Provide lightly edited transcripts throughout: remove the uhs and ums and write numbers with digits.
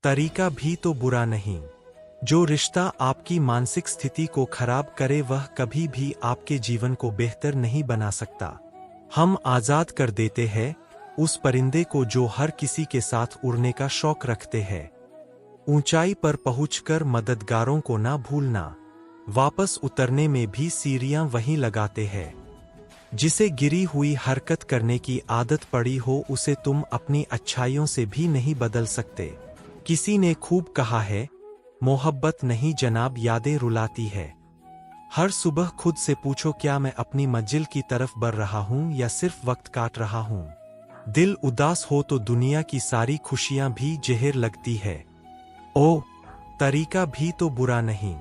तरीका भी तो बुरा नहीं। जो रिश्ता आपकी मानसिक स्थिति को खराब करे वह कभी भी आपके जीवन को बेहतर नहीं बना सकता। हम आजाद कर देते हैं उस परिंदे को जो हर किसी के साथ उड़ने का शौक रखते हैं। ऊंचाई पर पहुंचकर मददगारों को ना भूलना। वापस उतरने में भी सीढ़ियां वहीं लगाते हैं। जिसे गिरी हुई हरकत करने की आदत पड़ी हो उसे तुम अपनी अच्छाइयों से भी नहीं बदल सकते। किसी ने खूब कहा है, मोहब्बत नहीं जनाब यादें रुलाती है। हर सुबह खुद से पूछो, क्या मैं अपनी मंजिल की तरफ बढ़ रहा हूं या सिर्फ वक्त काट रहा हूं। दिल उदास हो तो दुनिया की सारी खुशियां भी जहर लगती है। ओ, तरीका भी तो बुरा नहीं।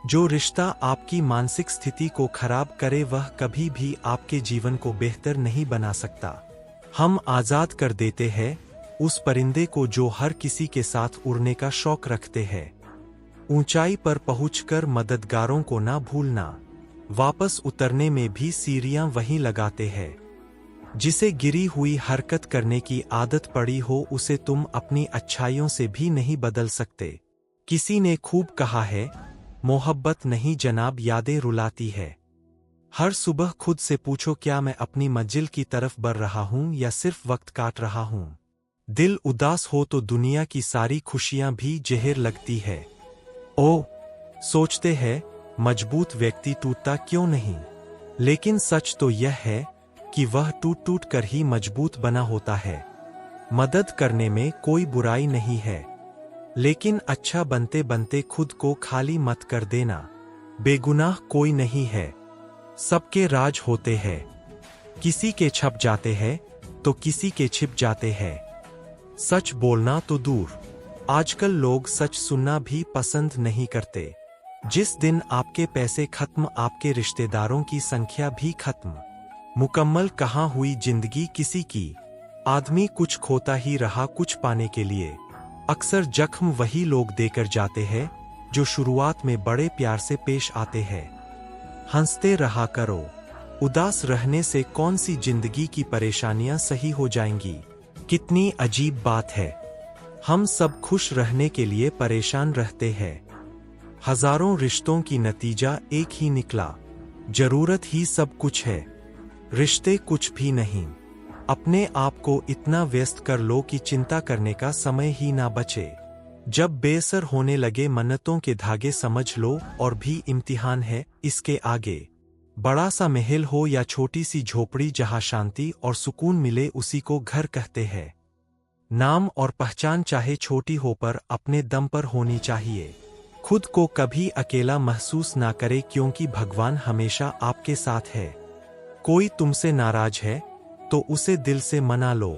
जो रिश्ता आपकी मानसिक स्थिति को खराब करे वह कभी भी आपके जीवन को बेहतर नहीं बना सकता। हम आजाद कर देते हैं उस परिंदे को जो हर किसी के साथ उड़ने का शौक रखते हैं। ऊंचाई पर पहुंचकर मददगारों को ना भूलना। वापस उतरने में भी सीढ़ियां वहीं लगाते हैं। जिसे गिरी हुई हरकत करने की आदत पड़ी हो उसे तुम अपनी अच्छाइयों से भी नहीं बदल सकते। किसी ने खूब कहा है, मोहब्बत नहीं जनाब यादें रुलाती है। हर सुबह खुद से पूछो, क्या मैं अपनी मंजिल की तरफ बढ़ रहा हूं या सिर्फ वक्त काट रहा हूं। दिल उदास हो तो दुनिया की सारी खुशियां भी जहर लगती है। ओ, सोचते हैं मजबूत व्यक्ति टूटता क्यों नहीं, लेकिन सच तो यह है कि वह टूट टूट कर ही मजबूत बना होता है। मदद करने में कोई बुराई नहीं है, लेकिन अच्छा बनते बनते खुद को खाली मत कर देना। बेगुनाह कोई नहीं है, सबके राज होते हैं। किसी के छप जाते हैं तो किसी के छिप जाते हैं। सच बोलना तो दूर, आजकल लोग सच सुनना भी पसंद नहीं करते। जिस दिन आपके पैसे खत्म आपके रिश्तेदारों की संख्या भी खत्म। मुकम्मल कहाँ हुई जिंदगी किसी की। आदमी कुछ खोता ही रहा कुछ पाने के लिए। अक्सर जख्म वही लोग देकर जाते हैं जो शुरुआत में बड़े प्यार से पेश आते हैं। हंसते रहा करो, उदास रहने से कौन सी जिंदगी की परेशानियां सही हो जाएंगी। कितनी अजीब बात है, हम सब खुश रहने के लिए परेशान रहते हैं। हजारों रिश्तों की नतीजा एक ही निकला। जरूरत ही सब कुछ है, रिश्ते कुछ भी नहीं। अपने आप को इतना व्यस्त कर लो कि चिंता करने का समय ही ना बचे। जब बेअसर होने लगे मन्नतों के धागे समझ लो और भी इम्तिहान है इसके आगे। बड़ा सा महल हो या छोटी सी झोपड़ी जहां शांति और सुकून मिले उसी को घर कहते हैं। नाम और पहचान चाहे छोटी हो पर अपने दम पर होनी चाहिए। खुद को कभी अकेला महसूस ना करे क्योंकि भगवान हमेशा आपके साथ है। कोई तुमसे नाराज है तो उसे दिल से मना लो।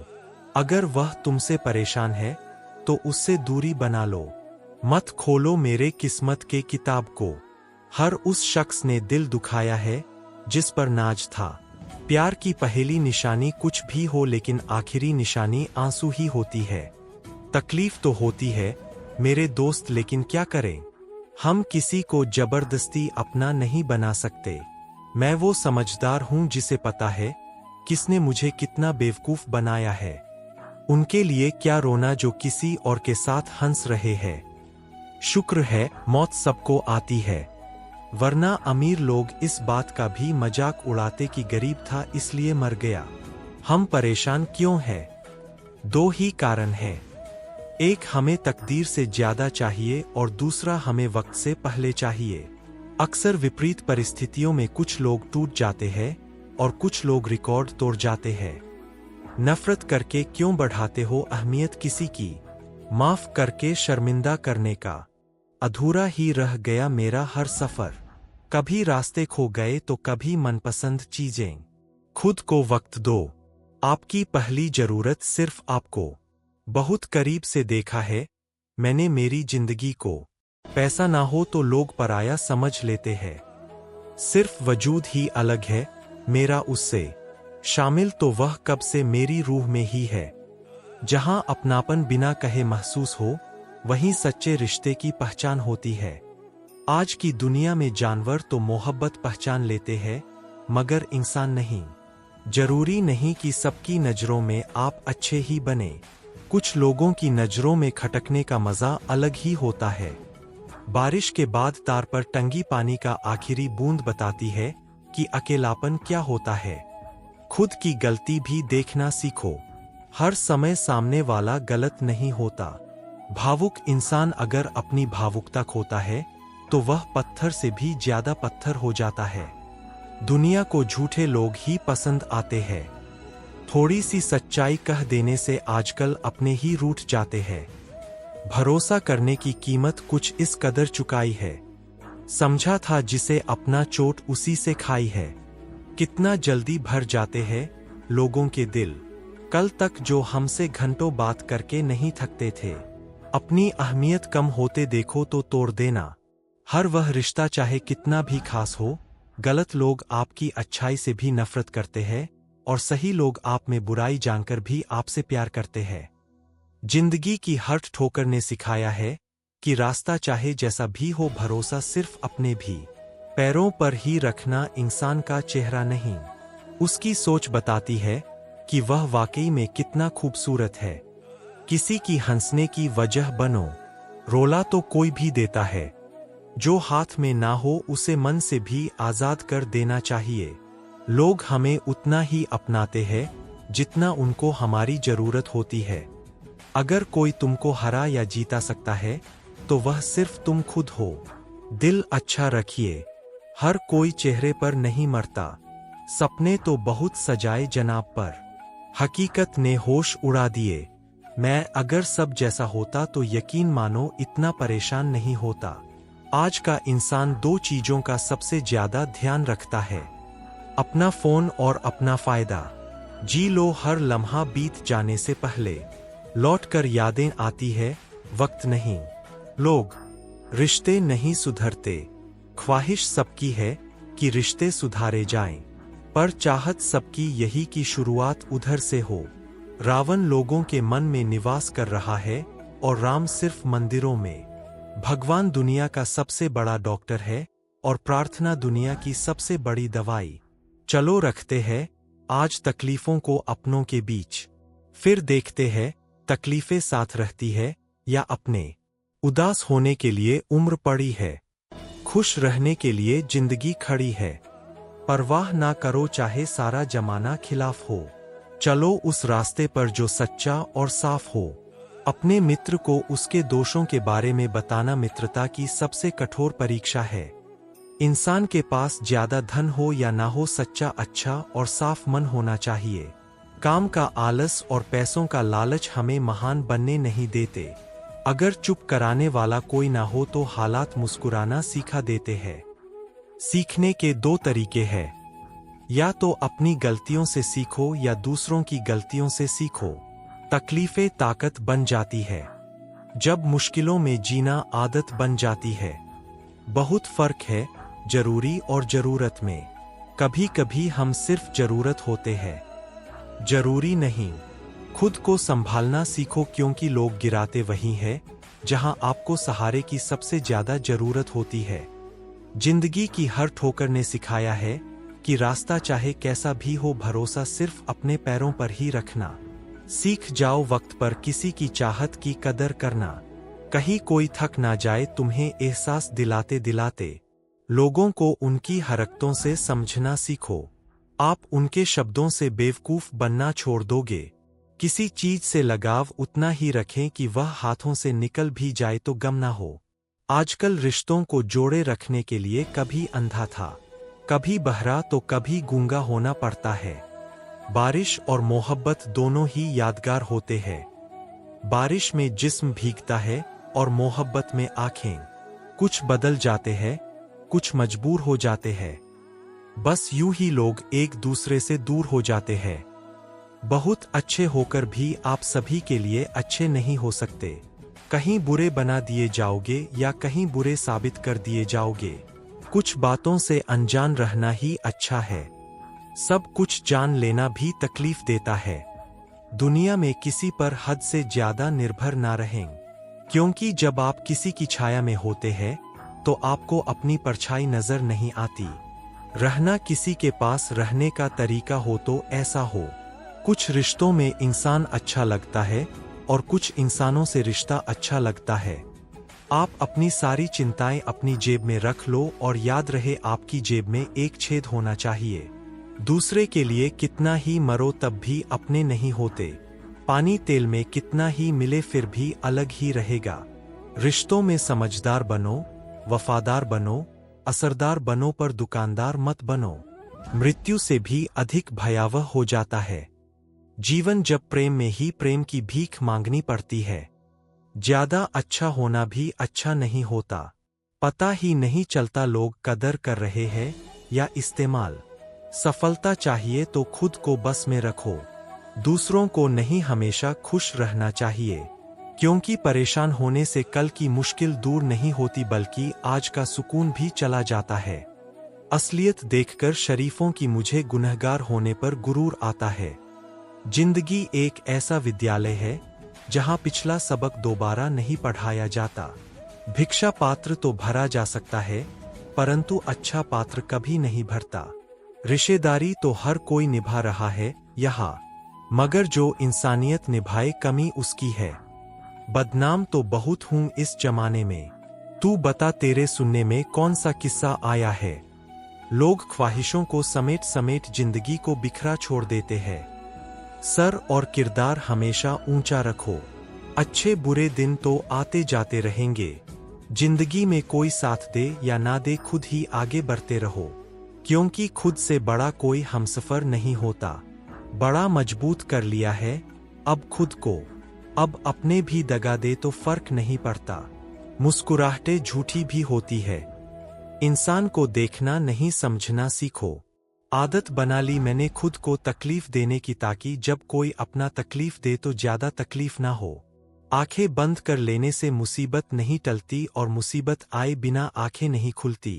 अगर वह तुमसे परेशान है तो उससे दूरी बना लो। मत खोलो मेरे किस्मत के किताब को। हर उस शख्स ने दिल दुखाया है जिस पर नाज था। प्यार की पहली निशानी कुछ भी हो लेकिन आखिरी निशानी आंसू ही होती है। तकलीफ तो होती है मेरे दोस्त, लेकिन क्या करें, हम किसी को जबरदस्ती अपना नहीं बना सकते। मैं वो समझदार हूं जिसे पता है किसने मुझे कितना बेवकूफ बनाया है। उनके लिए क्या रोना जो किसी और के साथ हंस रहे हैं। शुक्र है मौत सबको आती है, वरना अमीर लोग इस बात का भी मजाक उड़ाते कि गरीब था इसलिए मर गया। हम परेशान क्यों हैं? दो ही कारण हैं। एक, हमें तकदीर से ज्यादा चाहिए और दूसरा, हमें वक्त से पहले चाहिए। अक्सर विपरीत परिस्थितियों में कुछ लोग टूट जाते हैं और कुछ लोग रिकॉर्ड तोड़ जाते हैं। नफरत करके क्यों बढ़ाते हो अहमियत किसी की? माफ करके शर्मिंदा करने का। अधूरा ही रह गया मेरा हर सफर। कभी रास्ते खो गए तो कभी मनपसंद चीजें। खुद को वक्त दो, आपकी पहली जरूरत सिर्फ आपको। बहुत करीब से देखा है मैंने मेरी जिंदगी को। पैसा ना हो तो लोग पराया समझ लेते हैं। सिर्फ वजूद ही अलग है मेरा उससे। शामिल तो वह कब से मेरी रूह में ही है। जहां अपनापन बिना कहे महसूस हो वहीं सच्चे रिश्ते की पहचान होती है। आज की दुनिया में जानवर तो मोहब्बत पहचान लेते हैं मगर इंसान नहीं। जरूरी नहीं कि सबकी नजरों में आप अच्छे ही बने। कुछ लोगों की नजरों में खटकने का मजा अलग ही होता है। बारिश के बाद तार पर टंगी पानी का आखिरी बूंद बताती है कि अकेलापन क्या होता है। खुद की गलती भी देखना सीखो। हर समय सामने वाला गलत नहीं होता। भावुक इंसान अगर अपनी भावुकता खोता है तो वह पत्थर से भी ज्यादा पत्थर हो जाता है। दुनिया को झूठे लोग ही पसंद आते हैं। थोड़ी सी सच्चाई कह देने से आजकल अपने ही रूठ जाते हैं। भरोसा करने की कीमत कुछ इस कदर चुकाई है। समझा था जिसे अपना चोट उसी से खाई है। कितना जल्दी भर जाते हैं लोगों के दिल। कल तक जो हमसे घंटों बात करके नहीं थकते थे, अपनी अहमियत कम होते देखो तो तोड़ देना। हर वह रिश्ता चाहे कितना भी खास हो, गलत लोग आपकी अच्छाई से भी नफरत करते हैं और सही लोग आप में बुराई जानकर भी आपसे प्यार करते हैं। जिंदगी की हर ठोकर ने सिखाया है कि रास्ता चाहे जैसा भी हो, भरोसा सिर्फ अपने भी पैरों पर ही रखना इंसान का चेहरा नहीं, उसकी सोच बताती है कि वह वाकई में कितना खूबसूरत है। किसी की हंसने की वजह बनो। रोला तो कोई भी देता है, जो हाथ में ना हो उसे मन से भी आजाद कर देना चाहिए। लोग हमें उतना ही अपनाते हैं जितना उनको हमारी जरूरत होती है। अगर कोई तुमको हरा या जीता सकता है तो वह सिर्फ तुम खुद हो। दिल अच्छा रखिए, हर कोई चेहरे पर नहीं मरता। सपने तो बहुत सजाए जनाब पर, हकीकत ने होश उड़ा दिए। मैं अगर सब जैसा होता तो यकीन मानो इतना परेशान नहीं होता। आज का इंसान दो चीजों का सबसे ज्यादा ध्यान रखता है, अपना फोन और अपना फायदा। जी लो हर लम्हा बीत जाने से पहले, लौट कर यादें आती है, वक्त नहीं। लोग रिश्ते नहीं सुधरते, ख्वाहिश सबकी है कि रिश्ते सुधारे जाएं, पर चाहत सबकी यही कि शुरुआत उधर से हो। रावण लोगों के मन में निवास कर रहा है और राम सिर्फ मंदिरों में। भगवान दुनिया का सबसे बड़ा डॉक्टर है और प्रार्थना दुनिया की सबसे बड़ी दवाई। चलो रखते हैं आज तकलीफों को अपनों के बीच, फिर देखते हैं तकलीफें साथ रहती है या अपने। उदास होने के लिए उम्र पड़ी है, खुश रहने के लिए जिंदगी खड़ी है। परवाह ना करो चाहे सारा जमाना खिलाफ हो, चलो उस रास्ते पर जो सच्चा और साफ हो। अपने मित्र को उसके दोषों के बारे में बताना मित्रता की सबसे कठोर परीक्षा है। इंसान के पास ज्यादा धन हो या ना हो, सच्चा, अच्छा और साफ मन होना चाहिए। काम का आलस और पैसों का लालच हमें महान बनने नहीं देते। अगर चुप कराने वाला कोई ना हो तो हालात मुस्कुराना सिखा देते हैं। सीखने के दो तरीके हैं, या तो अपनी गलतियों से सीखो या दूसरों की गलतियों से सीखो। तकलीफें ताकत बन जाती है जब मुश्किलों में जीना आदत बन जाती है। बहुत फर्क है जरूरी और जरूरत में। कभी कभी हम सिर्फ जरूरत होते हैं, जरूरी नहीं। खुद को संभालना सीखो, क्योंकि लोग गिराते वहीं हैं जहां आपको सहारे की सबसे ज्यादा जरूरत होती है। जिंदगी की हर ठोकर ने सिखाया है कि रास्ता चाहे कैसा भी हो, भरोसा सिर्फ अपने पैरों पर ही रखना। सीख जाओ वक्त पर किसी की चाहत की कदर करना, कहीं कोई थक ना जाए तुम्हें एहसास दिलाते दिलाते। लोगों को उनकी हरकतों से समझना सीखो, आप उनके शब्दों से बेवकूफ बनना छोड़ दोगे। किसी चीज से लगाव उतना ही रखें कि वह हाथों से निकल भी जाए तो गम ना हो। आजकल रिश्तों को जोड़े रखने के लिए कभी अंधा था, कभी बहरा तो कभी गूंगा होना पड़ता है। बारिश और मोहब्बत दोनों ही यादगार होते हैं। बारिश में जिस्म भीगता है और मोहब्बत में आंखें। कुछ बदल जाते हैं, कुछ मजबूर हो जाते हैं। बस यूं ही लोग एक दूसरे से दूर हो जाते हैं। बहुत अच्छे होकर भी आप सभी के लिए अच्छे नहीं हो सकते। कहीं बुरे बना दिए जाओगे या कहीं बुरे साबित कर दिए जाओगे। कुछ बातों से अनजान रहना ही अच्छा है। सब कुछ जान लेना भी तकलीफ देता है। दुनिया में किसी पर हद से ज्यादा निर्भर ना रहें, क्योंकि जब आप किसी की छाया में होते हैं तो आपको अपनी परछाई नजर नहीं आती। रहना किसी के पास रहने का तरीका हो तो ऐसा हो। कुछ रिश्तों में इंसान अच्छा लगता है और कुछ इंसानों से रिश्ता अच्छा लगता है। आप अपनी सारी चिंताएं अपनी जेब में रख लो और याद रहे आपकी जेब में एक छेद होना चाहिए। दूसरे के लिए कितना ही मरो तब भी अपने नहीं होते। पानी तेल में कितना ही मिले फिर भी अलग ही रहेगा। रिश्तों में समझदार बनो, वफादार बनो, असरदार बनो पर दुकानदार मत बनो। मृत्यु से भी अधिक भयावह हो जाता है जीवन जब प्रेम में ही प्रेम की भीख मांगनी पड़ती है। ज्यादा अच्छा होना भी अच्छा नहीं होता। पता ही नहीं चलता लोग कदर कर रहे हैं या इस्तेमाल। सफलता चाहिए तो खुद को बस में रखो। दूसरों को नहीं हमेशा खुश रहना चाहिए, क्योंकि परेशान होने से कल की मुश्किल दूर नहीं होती बल्कि आज का सुकून भी चला जाता है। असलियत देखकर शरीफों की मुझे गुनहगार होने पर गुरूर आता है। जिंदगी एक ऐसा विद्यालय है जहां पिछला सबक दोबारा नहीं पढ़ाया जाता। भिक्षा पात्र तो भरा जा सकता है, परंतु अच्छा पात्र कभी नहीं भरता। रिश्तेदारी तो हर कोई निभा रहा है यहाँ, मगर जो इंसानियत निभाए कमी उसकी है। बदनाम तो बहुत हूं इस जमाने में, तू बता तेरे सुनने में कौन सा किस्सा आया है। लोग ख्वाहिशों को समेट समेट जिंदगी को बिखरा छोड़ देते हैं। सर और किरदार हमेशा ऊंचा रखो। अच्छे बुरे दिन तो आते जाते रहेंगे। जिंदगी में कोई साथ दे या ना दे खुद ही आगे बढ़ते रहो, क्योंकि खुद से बड़ा कोई हमसफर नहीं होता। बड़ा मजबूत कर लिया है अब खुद को, अब अपने भी दगा दे तो फर्क नहीं पड़ता। मुस्कुराहटें झूठी भी होती है। इंसान को देखना नहीं समझना सीखो। आदत बना ली मैंने खुद को तकलीफ देने की, ताकि जब कोई अपना तकलीफ दे तो ज्यादा तकलीफ ना हो। आंखें बंद कर लेने से मुसीबत नहीं टलती और मुसीबत आए बिना आंखें नहीं खुलती।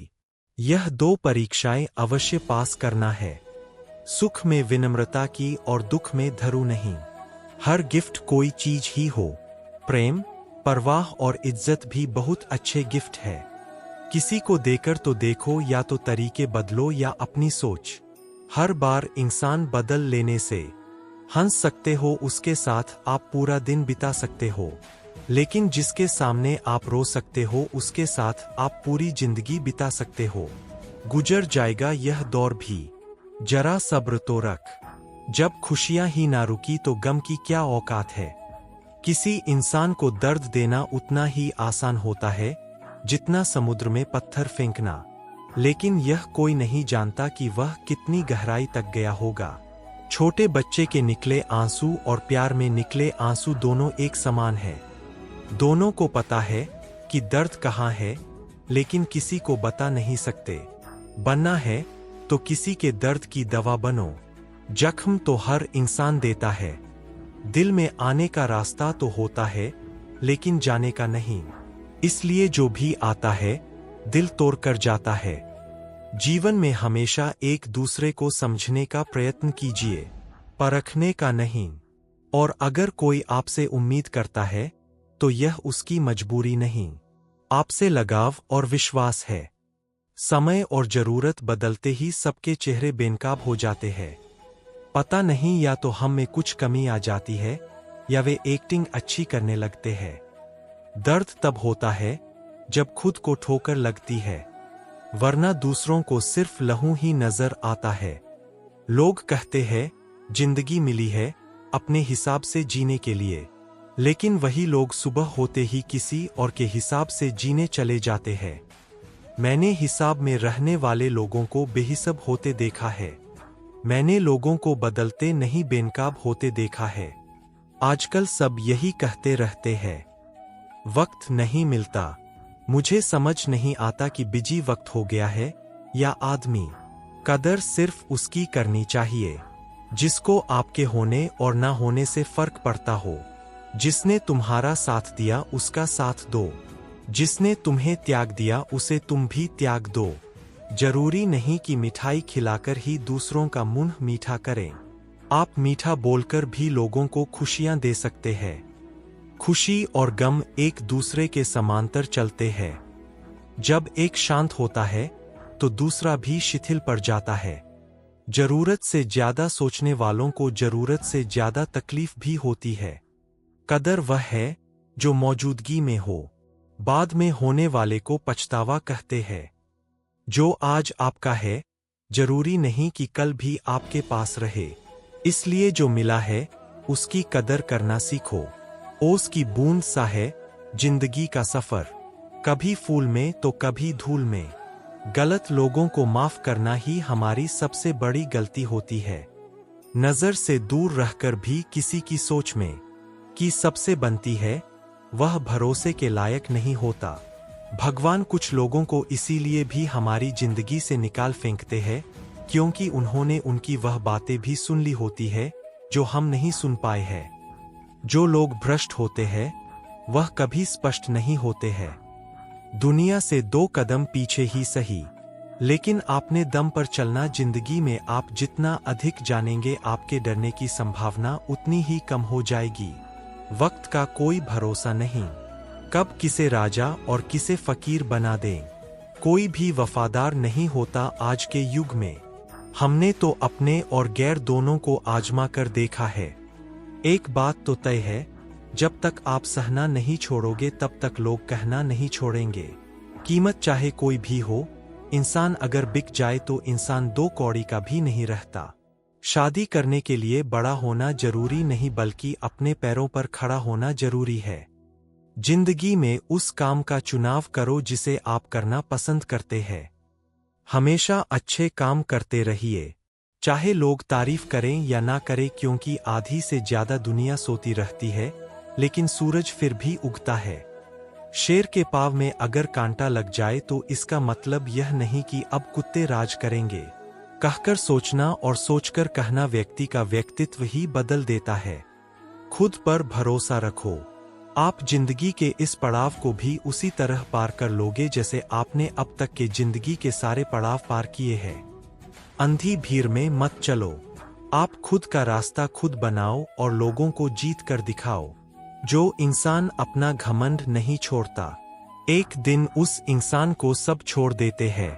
यह दो परीक्षाएं अवश्य पास करना है। सुख में विनम्रता की और दुख में धरू नहीं। हर गिफ्ट कोई चीज ही हो, प्रेम, परवाह और इज्जत भी बहुत अच्छे गिफ्ट है। किसी को देकर तो देखो, या तो तरीके बदलो या अपनी सोच। हर बार इंसान बदल लेने से हंस सकते हो, उसके साथ आप पूरा दिन बिता सकते हो, लेकिन जिसके सामने आप रो सकते हो उसके साथ आप पूरी जिंदगी बिता सकते हो। गुजर जाएगा यह दौर भी, जरा सब्र तो रख। जब खुशियां ही ना रुकी तो गम की क्या औकात है। किसी इंसान को दर्द देना उतना ही आसान होता है जितना समुद्र में पत्थर फेंकना, लेकिन यह कोई नहीं जानता कि वह कितनी गहराई तक गया होगा। छोटे बच्चे के निकले आंसू और प्यार में निकले आंसू दोनों एक समान है। दोनों को पता है कि दर्द कहाँ है, लेकिन किसी को बता नहीं सकते। बनना है तो किसी के दर्द की दवा बनो। जख्म तो हर इंसान देता है। दिल में आने का रास्ता तो होता है, लेकिन जाने का नहीं। इसलिए जो भी आता है दिल तोड़ कर जाता है। जीवन में हमेशा एक दूसरे को समझने का प्रयत्न कीजिए, परखने का नहीं। और अगर कोई आपसे उम्मीद करता है तो यह उसकी मजबूरी नहीं, आपसे लगाव और विश्वास है। समय और जरूरत बदलते ही सबके चेहरे बेनकाब हो जाते हैं। पता नहीं, या तो हम में कुछ कमी आ जाती है या वे एक्टिंग अच्छी करने लगते हैं। दर्द तब होता है जब खुद को ठोकर लगती है, वरना दूसरों को सिर्फ लहू ही नजर आता है। लोग कहते हैं जिंदगी मिली है अपने हिसाब से जीने के लिए, लेकिन वही लोग सुबह होते ही किसी और के हिसाब से जीने चले जाते हैं। मैंने हिसाब में रहने वाले लोगों को बेहिसाब होते देखा है। मैंने लोगों को बदलते नहीं बेनकाब होते देखा है। आजकल सब यही कहते रहते हैं, वक्त नहीं मिलता। मुझे समझ नहीं आता कि बिजी वक्त हो गया है या आदमी। कदर सिर्फ उसकी करनी चाहिए जिसको आपके होने और ना होने से फर्क पड़ता हो। जिसने तुम्हारा साथ दिया उसका साथ दो, जिसने तुम्हें त्याग दिया उसे तुम भी त्याग दो। जरूरी नहीं कि मिठाई खिलाकर ही दूसरों का मुंह मीठा करें। आप मीठा बोलकर भी लोगों को खुशियां दे सकते हैं। खुशी और गम एक दूसरे के समांतर चलते हैं। जब एक शांत होता है तो दूसरा भी शिथिल पड़ जाता है। जरूरत से ज्यादा सोचने वालों को जरूरत से ज्यादा तकलीफ भी होती है। कदर वह है जो मौजूदगी में हो, बाद में होने वाले को पछतावा कहते हैं। जो आज आपका है, जरूरी नहीं कि कल भी आपके पास रहे। इसलिए जो मिला है, उसकी कदर करना सीखो। ओस की बूंद सा है जिंदगी का सफर, कभी फूल में तो कभी धूल में। गलत लोगों को माफ करना ही हमारी सबसे बड़ी गलती होती है। नजर से दूर रहकर भी किसी की सोच में की सबसे बनती है, वह भरोसे के लायक नहीं होता। भगवान कुछ लोगों को इसीलिए भी हमारी जिंदगी से निकाल फेंकते हैं, क्योंकि उन्होंने उनकी वह बातें भी सुन ली होती है जो हम नहीं सुन पाए हैं। जो लोग भ्रष्ट होते हैं, वह कभी स्पष्ट नहीं होते हैं। दुनिया से 2 कदम पीछे ही सही, लेकिन अपने दम पर चलना। जिंदगी में आप जितना अधिक जानेंगे, आपके डरने की संभावना उतनी ही कम हो जाएगी। वक्त का कोई भरोसा नहीं, कब किसे राजा और किसे फकीर बना दें। कोई भी वफादार नहीं होता आज के युग में। हमने तो अपने और गैर दोनों को आजमा कर देखा है। एक बात तो तय है, जब तक आप सहना नहीं छोड़ोगे तब तक लोग कहना नहीं छोड़ेंगे। कीमत चाहे कोई भी हो, इंसान अगर बिक जाए तो इंसान 2 कौड़ी का भी नहीं रहता। शादी करने के लिए बड़ा होना जरूरी नहीं, बल्कि अपने पैरों पर खड़ा होना जरूरी है। जिंदगी में उस काम का चुनाव करो जिसे आप करना पसंद करते हैं। हमेशा अच्छे काम करते रहिए, चाहे लोग तारीफ करें या ना करें, क्योंकि आधी से ज्यादा दुनिया सोती रहती है, लेकिन सूरज फिर भी उगता है। शेर के पाँव में अगर कांटा लग जाए तो इसका मतलब यह नहीं कि अब कुत्ते राज करेंगे। कहकर सोचना और सोचकर कहना व्यक्ति का व्यक्तित्व ही बदल देता है। खुद पर भरोसा रखो, आप जिंदगी के इस पड़ाव को भी उसी तरह पार कर लोगे जैसे आपने अब तक के जिंदगी के सारे पड़ाव पार किए हैं। अंधी भीड़ में मत चलो, आप खुद का रास्ता खुद बनाओ और लोगों को जीत कर दिखाओ। जो इंसान अपना घमंड नहीं छोड़ता, एक दिन उस इंसान को सब छोड़ देते हैं।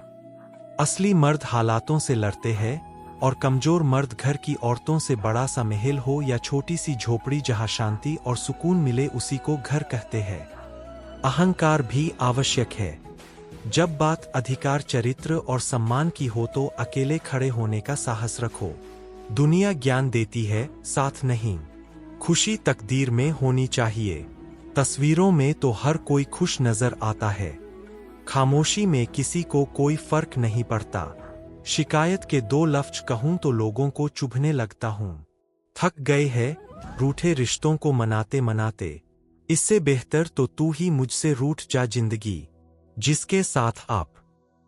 असली मर्द हालातों से लड़ते हैं, और कमजोर मर्द घर की औरतों से। बड़ा सा महल हो या छोटी सी झोपड़ी, जहां शांति और सुकून मिले उसी को घर कहते हैं। अहंकार भी आवश्यक है। जब बात अधिकार, चरित्र और सम्मान की हो तो अकेले खड़े होने का साहस रखो। दुनिया ज्ञान देती है, साथ नहीं। खुशी तकदीर में होनी चाहिए, तस्वीरों में तो हर कोई खुश नजर आता है। खामोशी में किसी को कोई फर्क नहीं पड़ता। शिकायत के 2 लफ्ज कहूं तो लोगों को चुभने लगता हूं। थक गए हैं रूठे रिश्तों को मनाते मनाते, इससे बेहतर तो तू ही मुझसे रूठ जा। जिंदगी जिसके साथ आप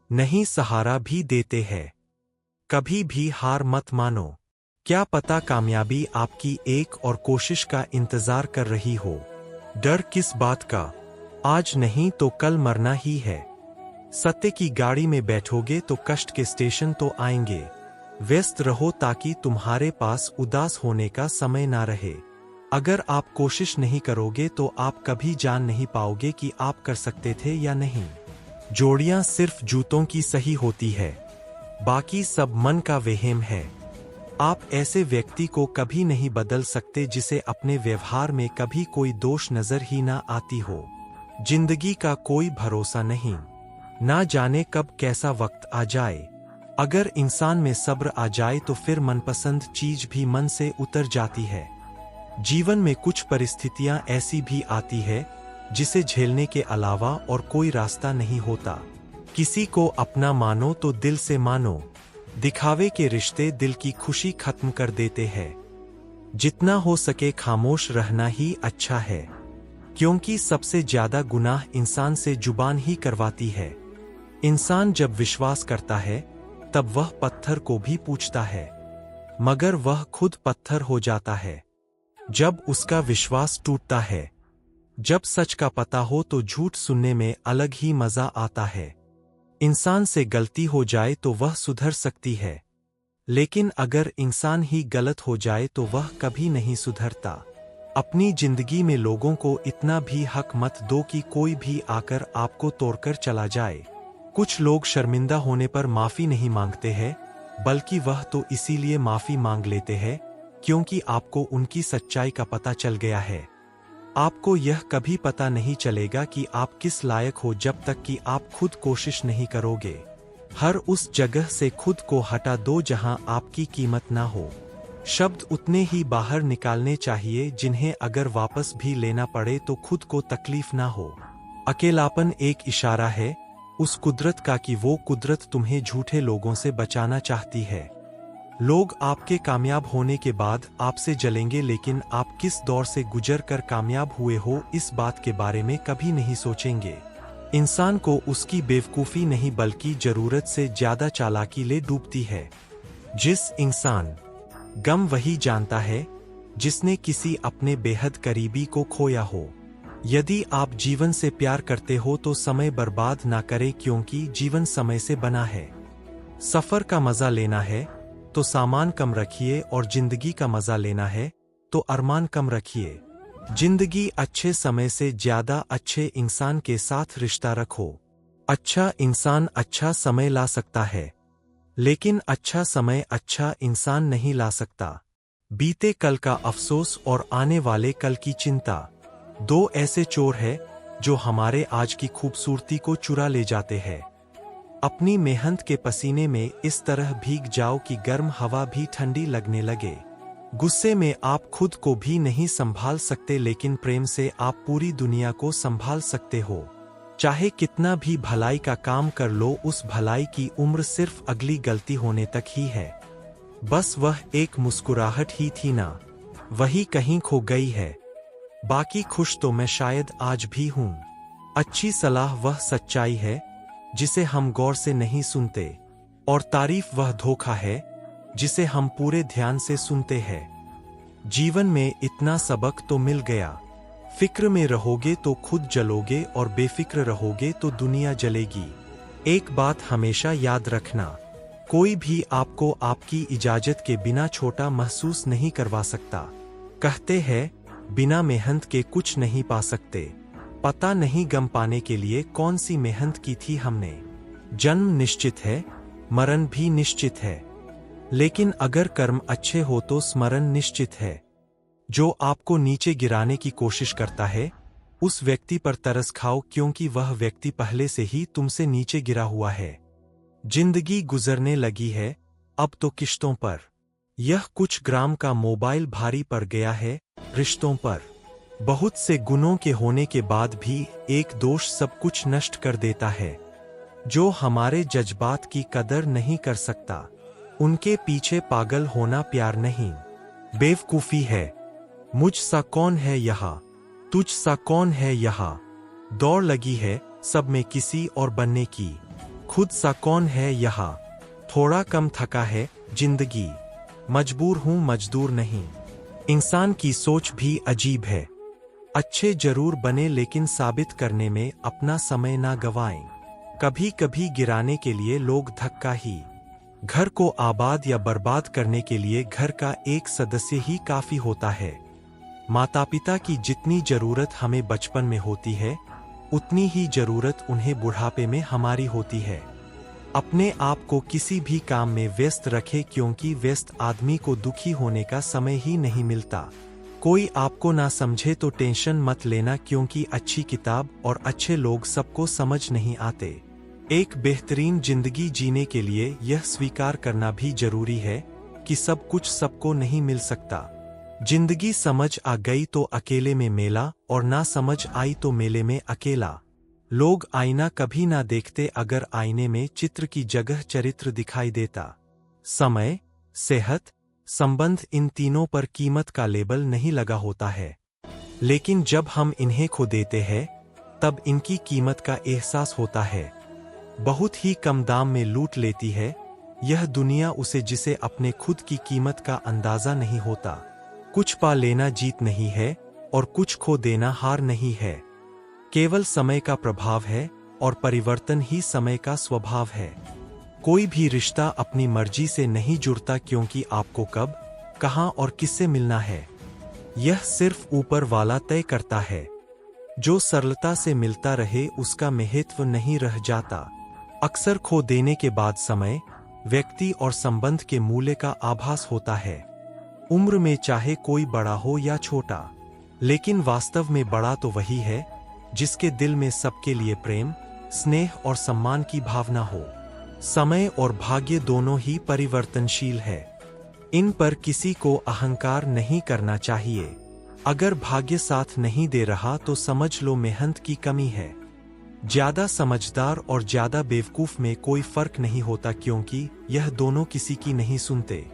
नहीं सहारा भी देते हैं, कभी भी हार मत मानो। क्या पता कामयाबी आपकी एक और कोशिश का इंतजार कर रही हो। डर किस बात का, आज नहीं तो कल मरना ही है। सत्य की गाड़ी में बैठोगे तो कष्ट के स्टेशन तो आएंगे। व्यस्त रहो ताकि तुम्हारे पास उदास होने का समय ना रहे। अगर आप कोशिश नहीं करोगे तो आप कभी जान नहीं पाओगे कि आप कर सकते थे या नहीं। जोड़ियां सिर्फ जूतों की सही होती है, बाकी सब मन का वहम है। आप ऐसे व्यक्ति को कभी नहीं बदल सकते जिसे अपने व्यवहार में कभी कोई दोष नजर ही ना आती हो। जिंदगी का कोई भरोसा नहीं, ना जाने कब कैसा वक्त आ जाए। अगर इंसान में सब्र आ जाए तो फिर मनपसंद चीज भी मन से उतर जाती है। जीवन में कुछ परिस्थितियां ऐसी भी आती है जिसे झेलने के अलावा और कोई रास्ता नहीं होता। किसी को अपना मानो तो दिल से मानो, दिखावे के रिश्ते दिल की खुशी खत्म कर देते हैं। जितना हो सके खामोश रहना ही अच्छा है, क्योंकि सबसे ज्यादा गुनाह इंसान से जुबान ही करवाती है। इंसान जब विश्वास करता है तब वह पत्थर को भी पूछता है, मगर वह खुद पत्थर हो जाता है जब उसका विश्वास टूटता है। जब सच का पता हो तो झूठ सुनने में अलग ही मजा आता है। इंसान से गलती हो जाए तो वह सुधर सकती है, लेकिन अगर इंसान ही गलत हो जाए तो वह कभी नहीं सुधरता। अपनी जिंदगी में लोगों को इतना भी हक मत दो कि कोई भी आकर आपको तोड़कर चला जाए। कुछ लोग शर्मिंदा होने पर माफी नहीं मांगते हैं, बल्कि वह तो इसीलिए माफी मांग लेते हैं क्योंकि आपको उनकी सच्चाई का पता चल गया है। आपको यह कभी पता नहीं चलेगा कि आप किस लायक हो जब तक कि आप खुद कोशिश नहीं करोगे। हर उस जगह से खुद को हटा दो जहां आपकी कीमत ना हो। शब्द उतने ही बाहर निकालने चाहिए जिन्हें अगर वापस भी लेना पड़े तो खुद को तकलीफ ना हो। अकेलापन एक इशारा है उस कुदरत का कि वो कुदरत तुम्हें झूठे लोगों से बचाना चाहती है। लोग आपके कामयाब होने के बाद आपसे जलेंगे, लेकिन आप किस दौर से गुजर कर कामयाब हुए हो इस बात के बारे में कभी नहीं सोचेंगे। इंसान को उसकी बेवकूफ़ी नहीं बल्कि जरूरत से ज्यादा चालाकी ले डूबती है। जिस इंसान गम वही जानता है जिसने किसी अपने बेहद करीबी को खोया हो। यदि आप जीवन से प्यार करते हो तो समय बर्बाद ना करें, क्योंकि जीवन समय से बना है। सफर का मजा लेना है तो सामान कम रखिए, और जिंदगी का मजा लेना है तो अरमान कम रखिए। जिंदगी अच्छे समय से ज्यादा अच्छे इंसान के साथ रिश्ता रखो। अच्छा इंसान अच्छा समय ला सकता है, लेकिन अच्छा समय अच्छा इंसान नहीं ला सकता। बीते कल का अफसोस और आने वाले कल की चिंता दो ऐसे चोर हैं जो हमारे आज की खूबसूरती को चुरा ले जाते हैं। अपनी मेहनत के पसीने में इस तरह भीग जाओ कि गर्म हवा भी ठंडी लगने लगे। गुस्से में आप खुद को भी नहीं संभाल सकते, लेकिन प्रेम से आप पूरी दुनिया को संभाल सकते हो। चाहे कितना भी भलाई का काम कर लो, उस भलाई की उम्र सिर्फ अगली गलती होने तक ही है। बस वह एक मुस्कुराहट ही थी ना, वही कहीं खो गई है। बाकी खुश तो मैं शायद आज भी हूं। अच्छी सलाह वह सच्चाई है जिसे हम गौर से नहीं सुनते, और तारीफ वह धोखा है जिसे हम पूरे ध्यान से सुनते हैं। जीवन में इतना सबक तो मिल गया, फिक्र में रहोगे तो खुद जलोगे और बेफिक्र रहोगे तो दुनिया जलेगी। एक बात हमेशा याद रखना, कोई भी आपको आपकी इजाजत के बिना छोटा महसूस नहीं करवा सकता। कहते हैं बिना मेहनत के कुछ नहीं पा सकते। पता नहीं गम पाने के लिए कौन सी मेहनत की थी हमने। जन्म निश्चित है, मरण भी निश्चित है, लेकिन अगर कर्म अच्छे हो तो स्मरण निश्चित है। जो आपको नीचे गिराने की कोशिश करता है उस व्यक्ति पर तरस खाओ, क्योंकि वह व्यक्ति पहले से ही तुमसे नीचे गिरा हुआ है। जिंदगी गुजरने लगी है अब तो किश्तों पर। यह कुछ ग्राम का मोबाइल भारी पड़ गया है रिश्तों पर। बहुत से गुनों के होने के बाद भी एक दोष सब कुछ नष्ट कर देता है। जो हमारे जज्बात की कदर नहीं कर सकता, उनके पीछे पागल होना प्यार नहीं, बेवकूफी है। मुझ सा कौन है यहाँ, तुझ सा कौन है यहाँ। दौड़ लगी है सब में किसी और बनने की, खुद सा कौन है यहाँ। थोड़ा कम थका है जिंदगी, मजबूर हूं मजदूर नहीं। इंसान की सोच भी अजीब है। अच्छे जरूर बने, लेकिन साबित करने में अपना समय ना गवाएं। कभी कभी गिराने के लिए लोग धक्का ही। घर को आबाद या बर्बाद करने के लिए घर का एक सदस्य ही काफी होता है। माता पिता की जितनी जरूरत हमें बचपन में होती है, उतनी ही जरूरत उन्हें बुढ़ापे में हमारी होती है। अपने आप को किसी भी काम में व्यस्त रखें, क्योंकि व्यस्त आदमी को दुखी होने का समय ही नहीं मिलता। कोई आपको ना समझे तो टेंशन मत लेना, क्योंकि अच्छी किताब और अच्छे लोग सबको समझ नहीं आते। एक बेहतरीन जिंदगी जीने के लिए यह स्वीकार करना भी जरूरी है कि सब कुछ सबको नहीं मिल सकता। जिंदगी समझ आ गई तो अकेले में मेला, और ना समझ आई तो मेले में अकेला। लोग आईना कभी ना देखते अगर आईने में चित्र की जगह चरित्र दिखाई देता। समय, सेहत, संबंध, इन तीनों पर कीमत का लेबल नहीं लगा होता है, लेकिन जब हम इन्हें खो देते हैं तब इनकी कीमत का एहसास होता है। बहुत ही कम दाम में लूट लेती है यह दुनिया उसे, जिसे अपने खुद की कीमत का अंदाजा नहीं होता। कुछ पा लेना जीत नहीं है और कुछ खो देना हार नहीं है। केवल समय का प्रभाव है और परिवर्तन ही समय का स्वभाव है। कोई भी रिश्ता अपनी मर्जी से नहीं जुड़ता, क्योंकि आपको कब, कहां और किससे मिलना है यह सिर्फ ऊपर वाला तय करता है। जो सरलता से मिलता रहे उसका महत्व नहीं रह जाता। अक्सर खो देने के बाद समय, व्यक्ति और संबंध के मूल्य का आभास होता है। उम्र में चाहे कोई बड़ा हो या छोटा, लेकिन वास्तव में बड़ा तो वही है जिसके दिल में सबके लिए प्रेम, स्नेह और सम्मान की भावना हो। समय और भाग्य दोनों ही परिवर्तनशील है। इन पर किसी को अहंकार नहीं करना चाहिए। अगर भाग्य साथ नहीं दे रहा तो समझ लो मेहनत की कमी है। ज्यादा समझदार और ज्यादा बेवकूफ में कोई फर्क नहीं होता, क्योंकि यह दोनों किसी की नहीं सुनते।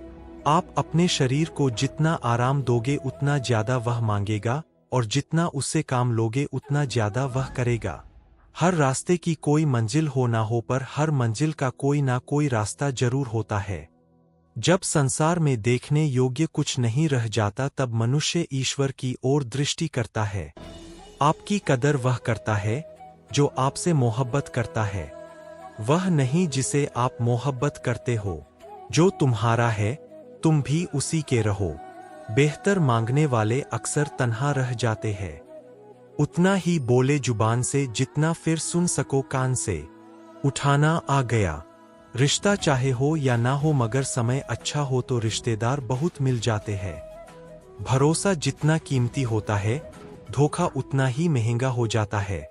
आप अपने शरीर को जितना आराम दोगे उतना ज्यादा वह मांगेगा, और जितना उससे काम लोगे उतना ज्यादा वह करेगा। हर रास्ते की कोई मंजिल हो ना हो, पर हर मंजिल का कोई ना कोई रास्ता जरूर होता है। जब संसार में देखने योग्य कुछ नहीं रह जाता, तब मनुष्य ईश्वर की ओर दृष्टि करता है। आपकी कदर वह करता है जो आपसे मोहब्बत करता है, वह नहीं जिसे आप मोहब्बत करते हो। जो तुम्हारा है तुम भी उसी के रहो। बेहतर मांगने वाले अक्सर तन्हा रह जाते हैं। उतना ही बोले जुबान से जितना फिर सुन सको कान से। उठाना आ गया। रिश्ता चाहे हो या ना हो, मगर समय अच्छा हो तो रिश्तेदार बहुत मिल जाते हैं। भरोसा जितना कीमती होता है, धोखा उतना ही महंगा हो जाता है।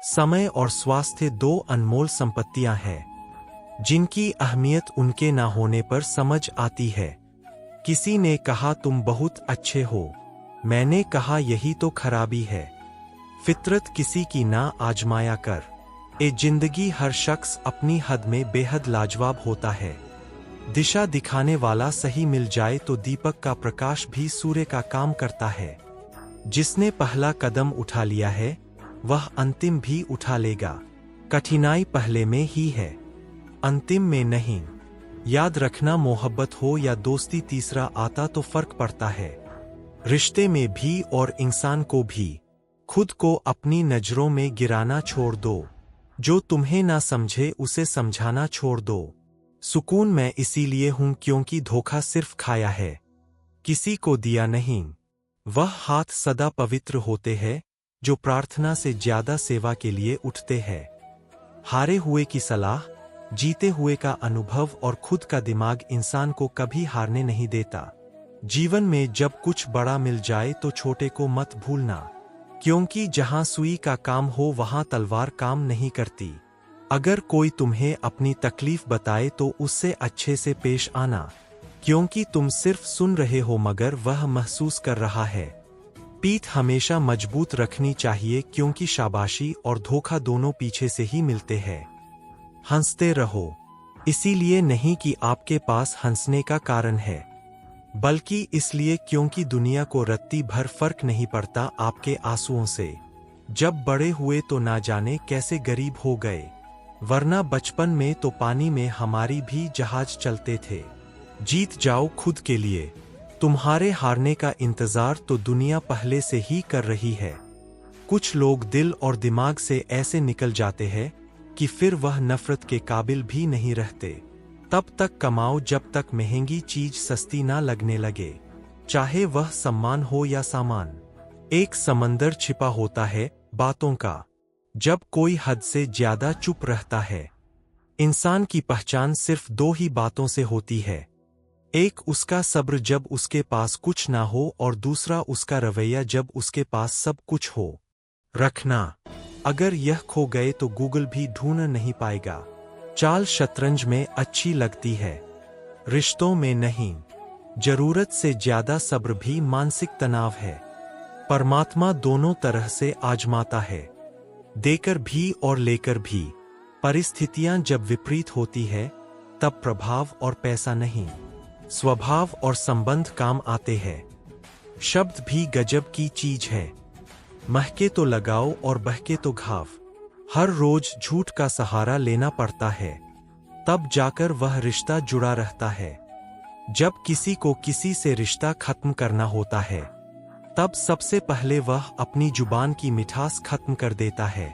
समय और स्वास्थ्य दो अनमोल संपत्तियां हैं, जिनकी अहमियत उनके ना होने पर समझ आती है। किसी ने कहा तुम बहुत अच्छे हो, मैंने कहा यही तो खराबी है। फितरत किसी की ना आजमाया कर। ए जिंदगी हर शख्स अपनी हद में बेहद लाजवाब होता है। दिशा दिखाने वाला सही मिल जाए तो दीपक का प्रकाश भी सूर्य का काम करता है। जिसने पहला कदम उठा लिया है वह अंतिम भी उठा लेगा। कठिनाई पहले में ही है, अंतिम में नहीं। याद रखना, मोहब्बत हो या दोस्ती, तीसरा आता तो फर्क पड़ता है। रिश्ते में भी और इंसान को भी खुद को अपनी नजरों में गिराना छोड़ दो। जो तुम्हें ना समझे उसे समझाना छोड़ दो। सुकून मैं इसीलिए हूं क्योंकि धोखा सिर्फ खाया है, किसी को दिया नहीं। वह हाथ सदा पवित्र होते हैं जो प्रार्थना से ज्यादा सेवा के लिए उठते हैं। हारे हुए की सलाह, जीते हुए का अनुभव और खुद का दिमाग इंसान को कभी हारने नहीं देता। जीवन में जब कुछ बड़ा मिल जाए तो छोटे को मत भूलना, क्योंकि जहां सुई का काम हो वहां तलवार काम नहीं करती। अगर कोई तुम्हें अपनी तकलीफ बताए तो उससे अच्छे से पेश आना, क्योंकि तुम सिर्फ सुन रहे हो मगर वह महसूस कर रहा है। पीठ हमेशा मजबूत रखनी चाहिए, क्योंकि शाबाशी और धोखा दोनों पीछे से ही मिलते हैं। हंसते रहो, इसीलिए नहीं कि आपके पास हंसने का कारण है, बल्कि इसलिए क्योंकि दुनिया को रत्ती भर फर्क नहीं पड़ता आपके आंसुओं से। जब बड़े हुए तो ना जाने कैसे गरीब हो गए, वरना बचपन में तो पानी में हमारी भी जहाज चलते थे। जीत जाओ खुद के लिए, तुम्हारे हारने का इंतजार तो दुनिया पहले से ही कर रही है। कुछ लोग दिल और दिमाग से ऐसे निकल जाते हैं कि फिर वह नफरत के काबिल भी नहीं रहते। तब तक कमाओ जब तक महंगी चीज सस्ती ना लगने लगे, चाहे वह सम्मान हो या सामान। एक समंदर छिपा होता है बातों का, जब कोई हद से ज्यादा चुप रहता है। इंसान की पहचान सिर्फ दो ही बातों से होती है, एक उसका सब्र जब उसके पास कुछ ना हो, और दूसरा उसका रवैया जब उसके पास सब कुछ हो। रखना, अगर यह खो गए तो गूगल भी ढूंढ नहीं पाएगा। चाल शतरंज में अच्छी लगती है, रिश्तों में नहीं। जरूरत से ज्यादा सब्र भी मानसिक तनाव है। परमात्मा दोनों तरह से आजमाता है, देकर भी और लेकर भी। परिस्थितियां जब विपरीत होती है तब प्रभाव और पैसा नहीं, स्वभाव और संबंध काम आते हैं। शब्द भी गजब की चीज है, महके तो लगाओ और बहके तो घाव। हर रोज झूठ का सहारा लेना पड़ता है, तब जाकर वह रिश्ता जुड़ा रहता है। जब किसी को किसी से रिश्ता खत्म करना होता है, तब सबसे पहले वह अपनी जुबान की मिठास खत्म कर देता है।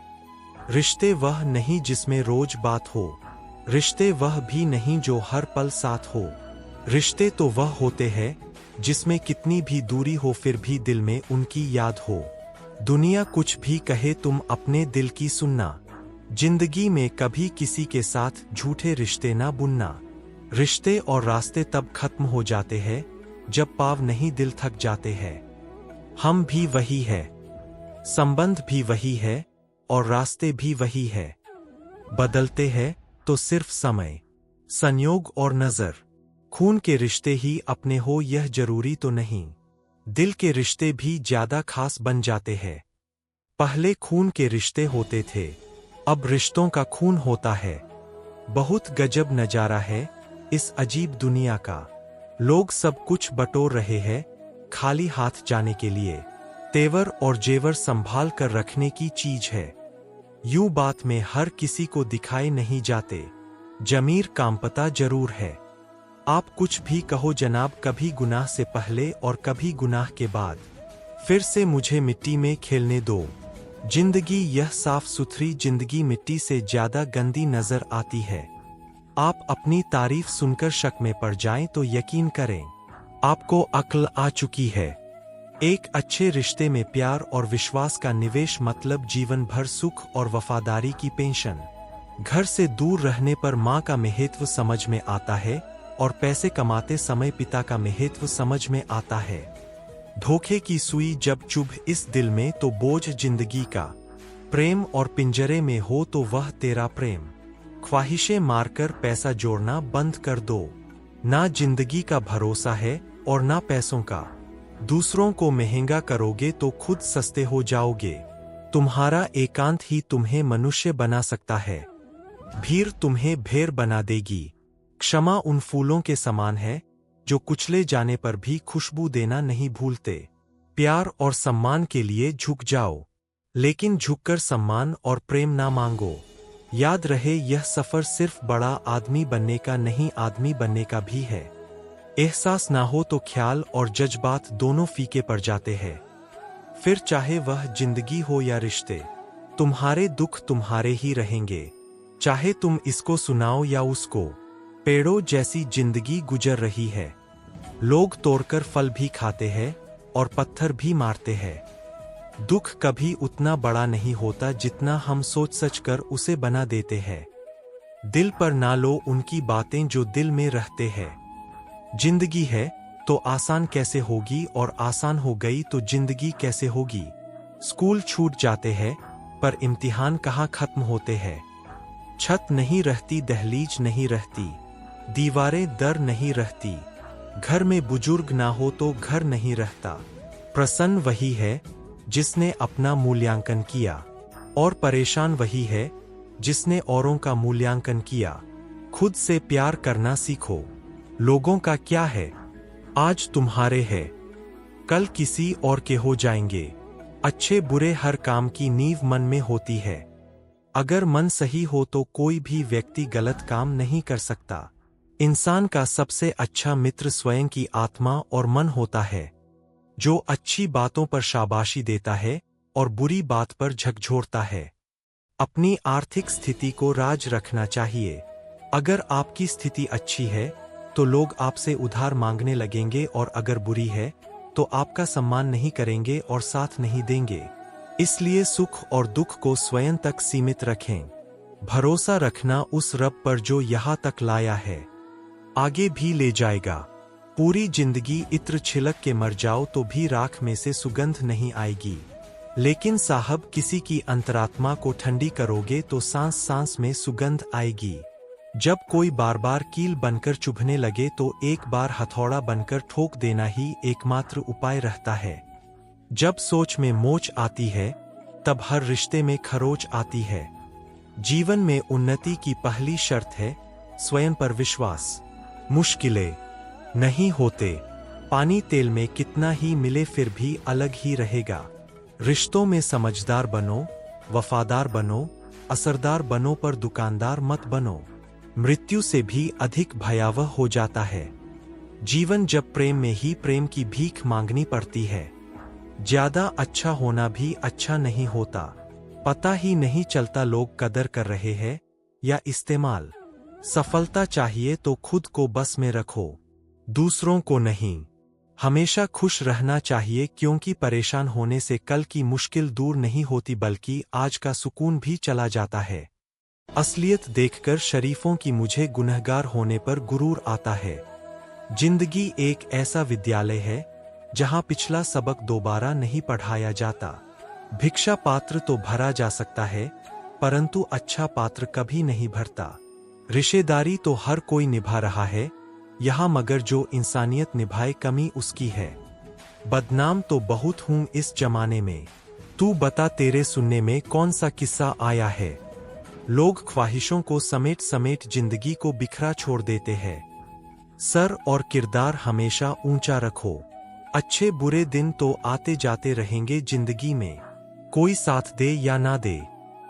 रिश्ते वह नहीं जिसमें रोज बात हो, रिश्ते वह भी नहीं जो हर पल साथ हो। रिश्ते तो वह होते हैं जिसमें कितनी भी दूरी हो फिर भी दिल में उनकी याद हो। दुनिया कुछ भी कहे तुम अपने दिल की सुनना। जिंदगी में कभी किसी के साथ झूठे रिश्ते ना बुनना। रिश्ते और रास्ते तब खत्म हो जाते हैं जब पाव नहीं दिल थक जाते हैं। हम भी वही है, संबंध भी वही है और रास्ते भी वही है। बदलते हैं तो सिर्फ समय, संयोग और नजर। खून के रिश्ते ही अपने हो यह जरूरी तो नहीं, दिल के रिश्ते भी ज्यादा खास बन जाते हैं। पहले खून के रिश्ते होते थे, अब रिश्तों का खून होता है। बहुत गजब नजारा है इस अजीब दुनिया का। लोग सब कुछ बटोर रहे हैं खाली हाथ जाने के लिए। तेवर और जेवर संभाल कर रखने की चीज है। यूं बात में हर किसी को दिखाए नहीं जाते, जमीर कांपता जरूर है। आप कुछ भी कहो जनाब, कभी गुनाह से पहले और कभी गुनाह के बाद। फिर से मुझे मिट्टी में खेलने दो। जिंदगी यह साफ सुथरी जिंदगी मिट्टी से ज्यादा गंदी नजर आती है। आप अपनी तारीफ सुनकर शक में पड़ जाएं तो यकीन करें, आपको अक्ल आ चुकी है। एक अच्छे रिश्ते में प्यार और विश्वास का निवेश मतलब जीवन भर सुख और वफादारी की पेंशन। घर से दूर रहने पर माँ का महत्व समझ में आता है और पैसे कमाते समय पिता का महत्व समझ में आता है। धोखे की सुई जब चुभ इस दिल में तो बोझ जिंदगी का। प्रेम और पिंजरे में हो तो वह तेरा प्रेम। ख्वाहिशें मारकर पैसा जोड़ना बंद कर दो। ना जिंदगी का भरोसा है और ना पैसों का। दूसरों को महंगा करोगे तो खुद सस्ते हो जाओगे। तुम्हारा एकांत ही तुम्हें मनुष्य बना सकता है। भीड़ तुम्हें भेड़ बना देगी। क्षमा उन फूलों के समान है जो कुचले जाने पर भी खुशबू देना नहीं भूलते। प्यार और सम्मान के लिए झुक जाओ, लेकिन झुककर सम्मान और प्रेम ना मांगो। याद रहे यह सफर सिर्फ बड़ा आदमी बनने का नहीं, आदमी बनने का भी है। एहसास ना हो तो ख्याल और जज्बात दोनों फीके पड़ जाते हैं। फिर चाहे वह जिंदगी हो या रिश्ते, तुम्हारे दुख तुम्हारे ही रहेंगे, चाहे तुम इसको सुनाओ या उसको। पेड़ों जैसी जिंदगी गुजर रही है। लोग तोड़कर फल भी खाते हैं और पत्थर भी मारते हैं। दुख कभी उतना बड़ा नहीं होता जितना हम सोच सच कर उसे बना देते हैं। दिल पर ना लो उनकी बातें जो दिल में रहते हैं। जिंदगी है तो आसान कैसे होगी और आसान हो गई तो जिंदगी कैसे होगी। स्कूल छूट जाते हैं पर इम्तिहान कहाँ खत्म होते हैं। छत नहीं रहती, दहलीज नहीं रहती, दीवारें दर नहीं रहती। घर में बुजुर्ग ना हो तो घर नहीं रहता। प्रसन्न वही है जिसने अपना मूल्यांकन किया और परेशान वही है जिसने औरों का मूल्यांकन किया। खुद से प्यार करना सीखो। लोगों का क्या है, आज तुम्हारे है, कल किसी और के हो जाएंगे। अच्छे बुरे हर काम की नींव मन में होती है। अगर मन सही हो तो कोई भी व्यक्ति गलत काम नहीं कर सकता। इंसान का सबसे अच्छा मित्र स्वयं की आत्मा और मन होता है, जो अच्छी बातों पर शाबाशी देता है और बुरी बात पर झकझोरता है। अपनी आर्थिक स्थिति को राज रखना चाहिए। अगर आपकी स्थिति अच्छी है तो लोग आपसे उधार मांगने लगेंगे और अगर बुरी है तो आपका सम्मान नहीं करेंगे और साथ नहीं देंगे। इसलिए सुख और दुख को स्वयं तक सीमित रखें। भरोसा रखना उस रब पर जो यहाँ तक लाया है, आगे भी ले जाएगा। पूरी जिंदगी इत्र छिलक के मर जाओ तो भी राख में से सुगंध नहीं आएगी, लेकिन साहब किसी की अंतरात्मा को ठंडी करोगे तो सांस सांस में सुगंध आएगी। जब कोई बार बार कील बनकर चुभने लगे तो एक बार हथौड़ा बनकर ठोक देना ही एकमात्र उपाय रहता है। जब सोच में मोच आती है तब हर रिश्ते में खरोच आती है। जीवन में उन्नति की पहली शर्त है स्वयं पर विश्वास। मुश्किलें नहीं होते, पानी तेल में कितना ही मिले फिर भी अलग ही रहेगा। रिश्तों में समझदार बनो, वफादार बनो, असरदार बनो पर दुकानदार मत बनो। मृत्यु से भी अधिक भयावह हो जाता है जीवन जब प्रेम में ही प्रेम की भीख मांगनी पड़ती है। ज्यादा अच्छा होना भी अच्छा नहीं होता। पता ही नहीं चलता लोग कदर कर रहे हैं या इस्तेमाल। सफलता चाहिए तो खुद को बस में रखो, दूसरों को नहीं। हमेशा खुश रहना चाहिए क्योंकि परेशान होने से कल की मुश्किल दूर नहीं होती बल्कि आज का सुकून भी चला जाता है। असलियत देखकर शरीफों की मुझे गुनहगार होने पर गुरूर आता है। जिंदगी एक ऐसा विद्यालय है जहां पिछला सबक दोबारा नहीं पढ़ाया जाता। भिक्षा पात्र तो भरा जा सकता है, परंतु अच्छा पात्र कभी नहीं भरता। रिश्तेदारी तो हर कोई निभा रहा है यहाँ, मगर जो इंसानियत निभाए कमी उसकी है। बदनाम तो बहुत हूं इस जमाने में, तू बता तेरे सुनने में कौन सा किस्सा आया है। लोग ख्वाहिशों को समेट समेट जिंदगी को बिखरा छोड़ देते हैं। सर और किरदार हमेशा ऊंचा रखो। अच्छे बुरे दिन तो आते जाते रहेंगे जिंदगी में, कोई साथ दे या ना दे,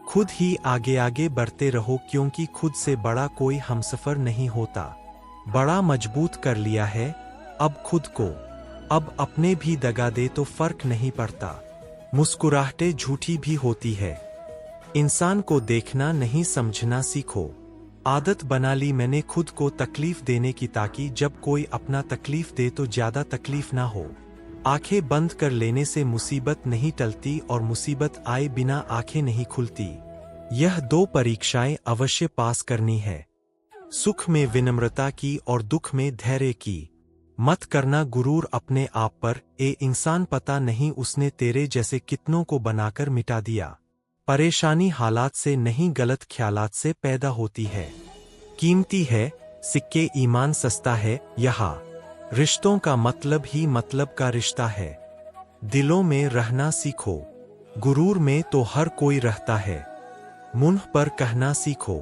खुद ही आगे आगे बढ़ते रहो, क्योंकि खुद से बड़ा कोई हमसफर नहीं होता। बड़ा मजबूत कर लिया है अब खुद को, अब अपने भी दगा दे तो फर्क नहीं पड़ता। मुस्कुराहटें झूठी भी होती है। इंसान को देखना नहीं समझना सीखो। आदत बना ली मैंने खुद को तकलीफ देने की, ताकि जब कोई अपना तकलीफ दे तो ज्यादा तकलीफ ना हो। आंखें बंद कर लेने से मुसीबत नहीं टलती और मुसीबत आए बिना आंखें नहीं खुलती। यह 2 परीक्षाएं अवश्य पास करनी है, सुख में विनम्रता की और दुख में धैर्य की। मत करना गुरूर अपने आप पर, इंसान पता नहीं उसने तेरे जैसे कितनों को बनाकर मिटा दिया। परेशानी हालात से नहीं गलत ख्यालात से पैदा होती है। कीमती है सिक्के ईमान सस्ता है यहाँ, रिश्तों का मतलब ही मतलब का रिश्ता है। दिलों में रहना सीखो, गुरूर में तो हर कोई रहता है। मुंह पर कहना सीखो,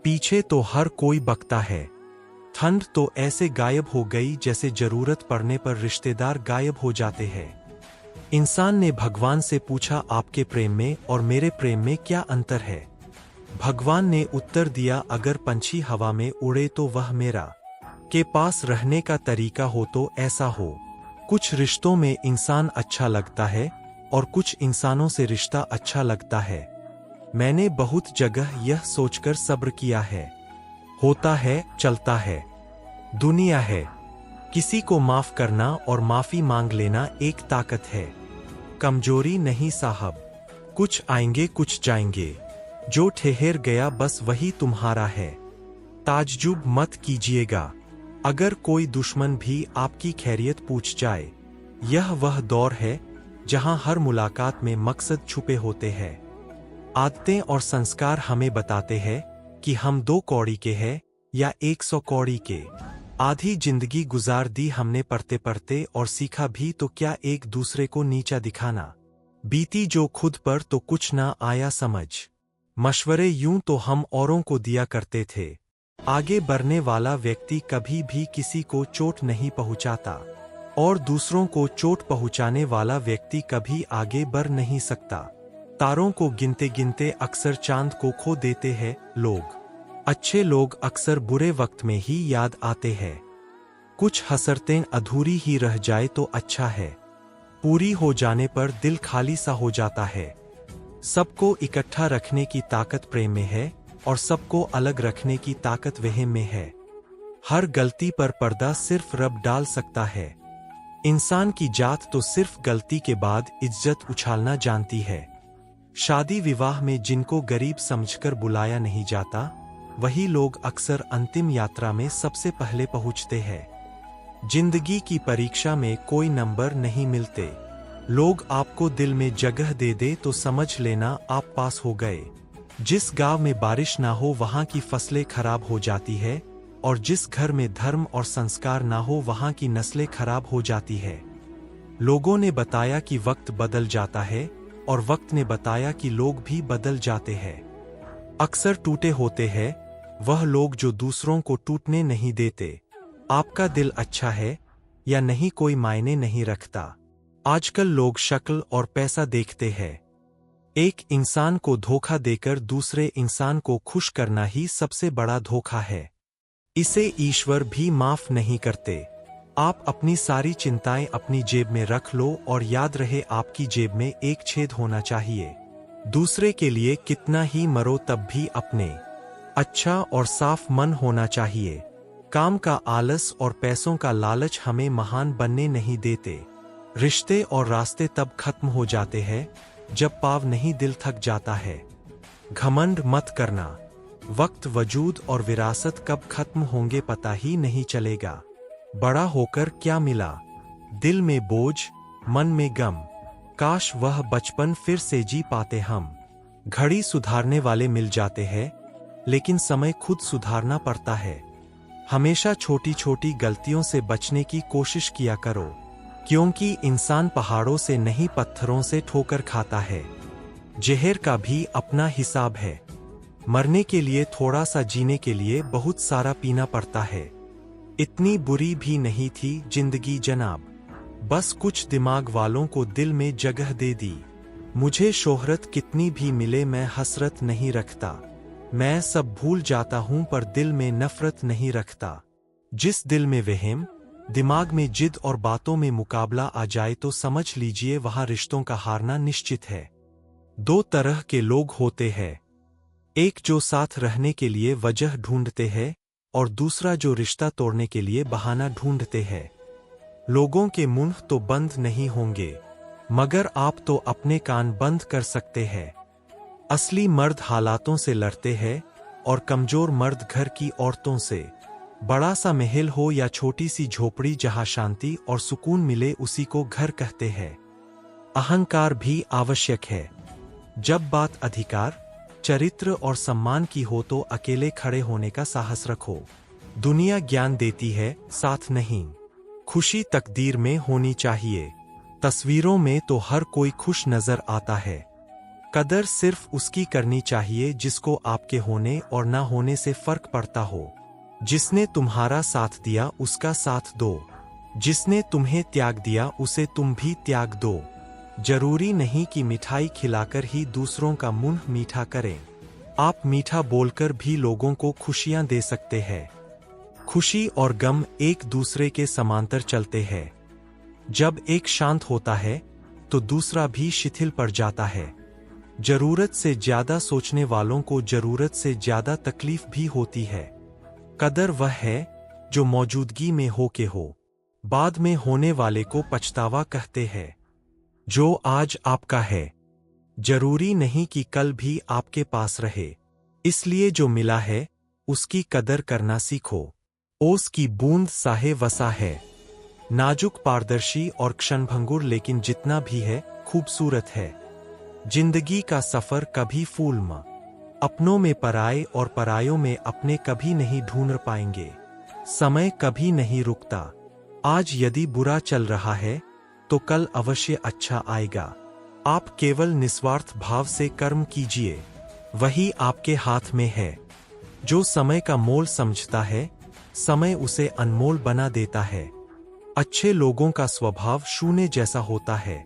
पीछे तो हर कोई बकता है। ठंड तो ऐसे गायब हो गई जैसे जरूरत पड़ने पर रिश्तेदार गायब हो जाते हैं। इंसान ने भगवान से पूछा आपके प्रेम में और मेरे प्रेम में क्या अंतर है। भगवान ने उत्तर दिया अगर पंछी हवा में उड़े तो वह मेरा के पास रहने का तरीका हो तो ऐसा हो। कुछ रिश्तों में इंसान अच्छा लगता है और कुछ इंसानों से रिश्ता अच्छा लगता है। मैंने बहुत जगह यह सोचकर सब्र किया है, होता है चलता है, दुनिया है। किसी को माफ करना और माफी मांग लेना एक ताकत है, कमजोरी नहीं साहब। कुछ आएंगे कुछ जाएंगे, जो ठहर गया बस वही तुम्हारा है। ताज्जुब मत कीजिएगा अगर कोई दुश्मन भी आपकी खैरियत पूछ जाए। यह वह दौर है जहां हर मुलाकात में मकसद छुपे होते हैं। आदतें और संस्कार हमें बताते हैं कि हम 2 कौड़ी के हैं या 100 कौड़ी के। आधी जिंदगी गुजार दी हमने पढ़ते पढ़ते और सीखा भी तो क्या एक दूसरे को नीचा दिखाना। बीती जो खुद पर तो कुछ ना आया समझ। मशवरे यूं तो हम औरों को दिया करते थे। आगे बढ़ने वाला व्यक्ति कभी भी किसी को चोट नहीं पहुंचाता और दूसरों को चोट पहुंचाने वाला व्यक्ति कभी आगे बढ़ नहीं सकता। तारों को गिनते गिनते अक्सर चांद को खो देते हैं लोग। अच्छे लोग अक्सर बुरे वक्त में ही याद आते हैं। कुछ हसरतें अधूरी ही रह जाए तो अच्छा है, पूरी हो जाने पर दिल खाली सा हो जाता है। सबको इकट्ठा रखने की ताकत प्रेम में है और सबको अलग रखने की ताकत वहम में है। हर गलती पर पर्दा सिर्फ रब डाल सकता है। इंसान की जात तो सिर्फ गलती के बाद इज्जत उछालना जानती है। शादी विवाह में जिनको गरीब समझकर बुलाया नहीं जाता, वही लोग अक्सर अंतिम यात्रा में सबसे पहले पहुंचते हैं। जिंदगी की परीक्षा में कोई नंबर नहीं मिलते। लोग आपको दिल में जगह दे दे तो समझ लेना आप पास हो गए। जिस गांव में बारिश ना हो वहां की फसलें खराब हो जाती है और जिस घर में धर्म और संस्कार ना हो वहां की नस्लें खराब हो जाती है। लोगों ने बताया कि वक्त बदल जाता है और वक्त ने बताया कि लोग भी बदल जाते हैं। अक्सर टूटे होते हैं वह लोग जो दूसरों को टूटने नहीं देते। आपका दिल अच्छा है या नहीं कोई मायने नहीं रखता। आजकल लोग शक्ल और पैसा देखते हैं। एक इंसान को धोखा देकर दूसरे इंसान को खुश करना ही सबसे बड़ा धोखा है। इसे ईश्वर भी माफ नहीं करते। आप अपनी सारी चिंताएं अपनी जेब में रख लो और याद रहे आपकी जेब में एक छेद होना चाहिए। दूसरे के लिए कितना ही मरो तब भी अपने अच्छा और साफ मन होना चाहिए। काम का आलस और पैसों का लालच हमें महान बनने नहीं देते। रिश्ते और रास्ते तब खत्म हो जाते हैं जब पाव नहीं दिल थक जाता है। घमंड मत करना, वक्त वजूद और विरासत कब खत्म होंगे पता ही नहीं चलेगा। बड़ा होकर क्या मिला, दिल में बोझ, मन में गम, काश वह बचपन फिर से जी पाते हम। घड़ी सुधारने वाले मिल जाते हैं, लेकिन समय खुद सुधारना पड़ता है। हमेशा छोटी छोटी गलतियों से बचने की कोशिश किया करो, क्योंकि इंसान पहाड़ों से नहीं पत्थरों से ठोकर खाता है। जहर का भी अपना हिसाब है। मरने के लिए थोड़ा सा, जीने के लिए बहुत सारा पीना पड़ता है। इतनी बुरी भी नहीं थी जिंदगी जनाब, बस कुछ दिमाग वालों को दिल में जगह दे दी। मुझे शोहरत कितनी भी मिले मैं हसरत नहीं रखता। मैं सब भूल जाता हूं पर दिल में नफरत नहीं रखता। जिस दिल में वहम, दिमाग में जिद और बातों में मुकाबला आ जाए तो समझ लीजिए वहां रिश्तों का हारना निश्चित है। दो तरह के लोग होते हैं, एक जो साथ रहने के लिए वजह ढूंढते हैं और दूसरा जो रिश्ता तोड़ने के लिए बहाना ढूंढते हैं। लोगों के मुंह तो बंद नहीं होंगे, मगर आप तो अपने कान बंद कर सकते हैं। असली मर्द हालातों से लड़ते हैं और कमजोर मर्द घर की औरतों से। बड़ा सा महल हो या छोटी सी झोपड़ी, जहां शांति और सुकून मिले उसी को घर कहते हैं। अहंकार भी आवश्यक है। जब बात अधिकार, चरित्र और सम्मान की हो तो अकेले खड़े होने का साहस रखो। दुनिया ज्ञान देती है, साथ नहीं। खुशी तकदीर में होनी चाहिए। तस्वीरों में तो हर कोई खुश नजर आता है। कदर सिर्फ उसकी करनी चाहिए जिसको आपके होने और ना होने से फर्क पड़ता हो। जिसने तुम्हारा साथ दिया उसका साथ दो। जिसने तुम्हें त्याग दिया उसे तुम भी त्याग दो। जरूरी नहीं कि मिठाई खिलाकर ही दूसरों का मुंह मीठा करें। आप मीठा बोलकर भी लोगों को खुशियां दे सकते हैं। खुशी और गम एक दूसरे के समांतर चलते हैं। जब एक शांत होता है तो दूसरा भी शिथिल पड़ जाता है। जरूरत से ज्यादा सोचने वालों को जरूरत से ज्यादा तकलीफ भी होती है। कदर वह है जो मौजूदगी में हो के हो, बाद में होने वाले को पछतावा कहते हैं। जो आज आपका है, जरूरी नहीं कि कल भी आपके पास रहे। इसलिए जो मिला है उसकी कदर करना सीखो। ओस की बूंद साहे वसा है, नाजुक, पारदर्शी और क्षणभंगुर, लेकिन जितना भी है खूबसूरत है। जिंदगी का सफर कभी फूल अपनों में पराए और परायों में अपने कभी नहीं ढूंढ पाएंगे। समय कभी नहीं रुकता। आज यदि बुरा चल रहा है तो कल अवश्य अच्छा आएगा। आप केवल निस्वार्थ भाव से कर्म कीजिए, वही आपके हाथ में है। जो समय का मोल समझता है, समय उसे अनमोल बना देता है। अच्छे लोगों का स्वभाव शून्य जैसा होता है।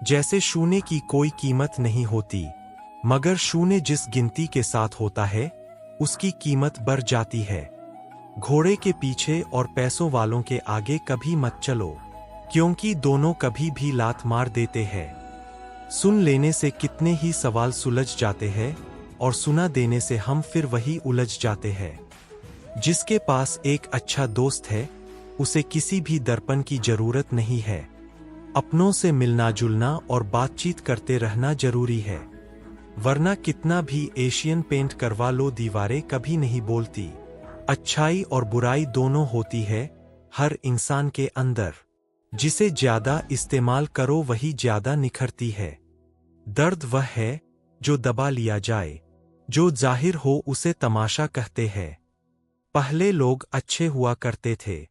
जैसे शून्य की कोई कीमत नहीं होती, मगर शून्य जिस गिनती के साथ होता है उसकी कीमत बढ़ जाती है। घोड़े के पीछे और पैसों वालों के आगे कभी मत चलो, क्योंकि दोनों कभी भी लात मार देते हैं। सुन लेने से कितने ही सवाल सुलझ जाते हैं और सुना देने से हम फिर वही उलझ जाते हैं। जिसके पास एक अच्छा दोस्त है उसे किसी भी दर्पण की जरूरत नहीं है। अपनों से मिलना जुलना और बातचीत करते रहना जरूरी है, वरना कितना भी एशियन पेंट करवा लो दीवारें कभी नहीं बोलती। अच्छाई और बुराई दोनों होती है हर इंसान के अंदर। जिसे ज्यादा इस्तेमाल करो वही ज्यादा निखरती है। दर्द वह है जो दबा लिया जाए, जो जाहिर हो उसे तमाशा कहते हैं। पहले लोग अच्छे हुआ करते थे,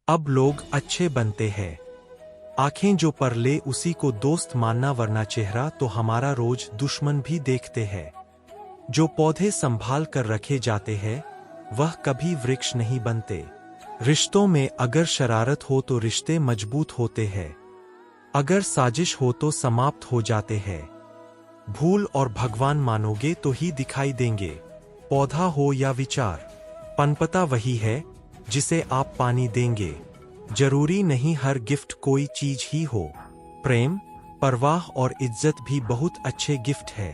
अब लोग अच्छे बनते हैं। आंखें जो पर ले उसी को दोस्त मानना, वरना चेहरा तो हमारा रोज दुश्मन भी देखते हैं। जो पौधे संभाल कर रखे जाते हैं वह कभी वृक्ष नहीं बनते। रिश्तों में अगर शरारत हो तो रिश्ते मजबूत होते हैं, अगर साजिश हो तो समाप्त हो जाते हैं। भूल और भगवान मानोगे तो ही दिखाई देंगे। पौधा हो या विचार, पनपता वही है जिसे आप पानी देंगे। जरूरी नहीं हर गिफ्ट कोई चीज ही हो। प्रेम, परवाह और इज्जत भी बहुत अच्छे गिफ्ट है।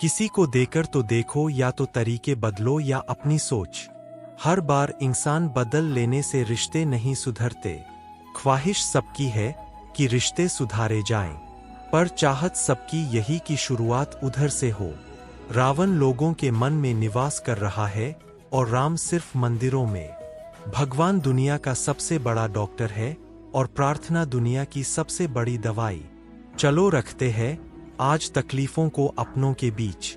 किसी को देकर तो देखो, या तो तरीके बदलो या अपनी सोच। हर बार इंसान बदल लेने से रिश्ते नहीं सुधरते। ख्वाहिश सबकी है कि रिश्ते सुधारे जाएं, पर चाहत सबकी यही कि शुरुआत उधर से हो। रावण लोगों के मन में निवास कर रहा है और राम सिर्फ मंदिरों में। भगवान दुनिया का सबसे बड़ा डॉक्टर है, और प्रार्थना दुनिया की सबसे बड़ी दवाई। चलो रखते हैं आज तकलीफों को अपनों के बीच,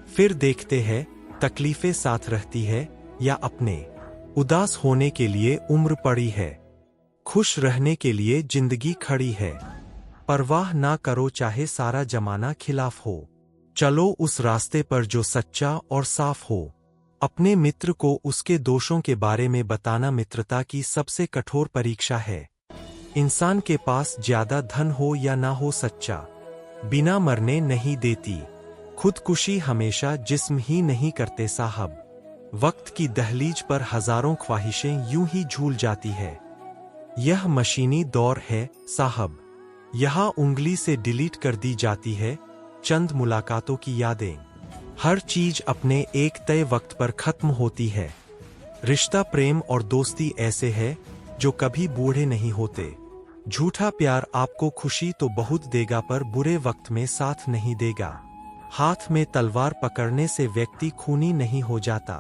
फिर देखते हैं तकलीफें साथ रहती है या अपने। उदास होने के लिए उम्र पड़ी है, खुश रहने के लिए जिंदगी खड़ी है। परवाह ना करो चाहे सारा जमाना खिलाफ हो, चलो उस रास्ते पर जो सच्चा और साफ हो। अपने मित्र को उसके दोषों के बारे में बताना मित्रता की सबसे कठोर परीक्षा है। इंसान के पास ज्यादा धन हो या ना हो, सच्चा बिना मरने नहीं देती। खुदकुशी हमेशा जिस्म ही नहीं करते साहब। वक्त की दहलीज पर हजारों ख्वाहिशें यूं ही झूल जाती है। यह मशीनी दौर है साहब, यहाँ उंगली से डिलीट कर दी जाती है चंद मुलाकातों की यादें। हर चीज अपने एक तय वक्त पर खत्म होती है। रिश्ता, प्रेम और दोस्ती ऐसे है जो कभी बूढ़े नहीं होते। झूठा प्यार आपको खुशी तो बहुत देगा पर बुरे वक्त में साथ नहीं देगा। हाथ में तलवार पकड़ने से व्यक्ति खूनी नहीं हो जाता,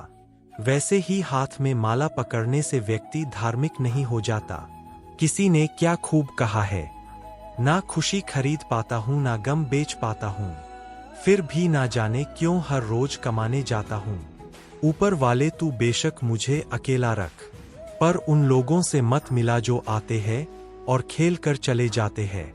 वैसे ही हाथ में माला पकड़ने से व्यक्ति धार्मिक नहीं हो जाता। किसी ने क्या खूब कहा है, ना खुशी खरीद पाता हूँ ना गम बेच पाता हूँ, फिर भी ना जाने क्यों हर रोज कमाने जाता हूँ। ऊपर वाले तू बेशक मुझे अकेला रख, पर उन लोगों से मत मिला जो आते हैं और खेल कर चले जाते हैं।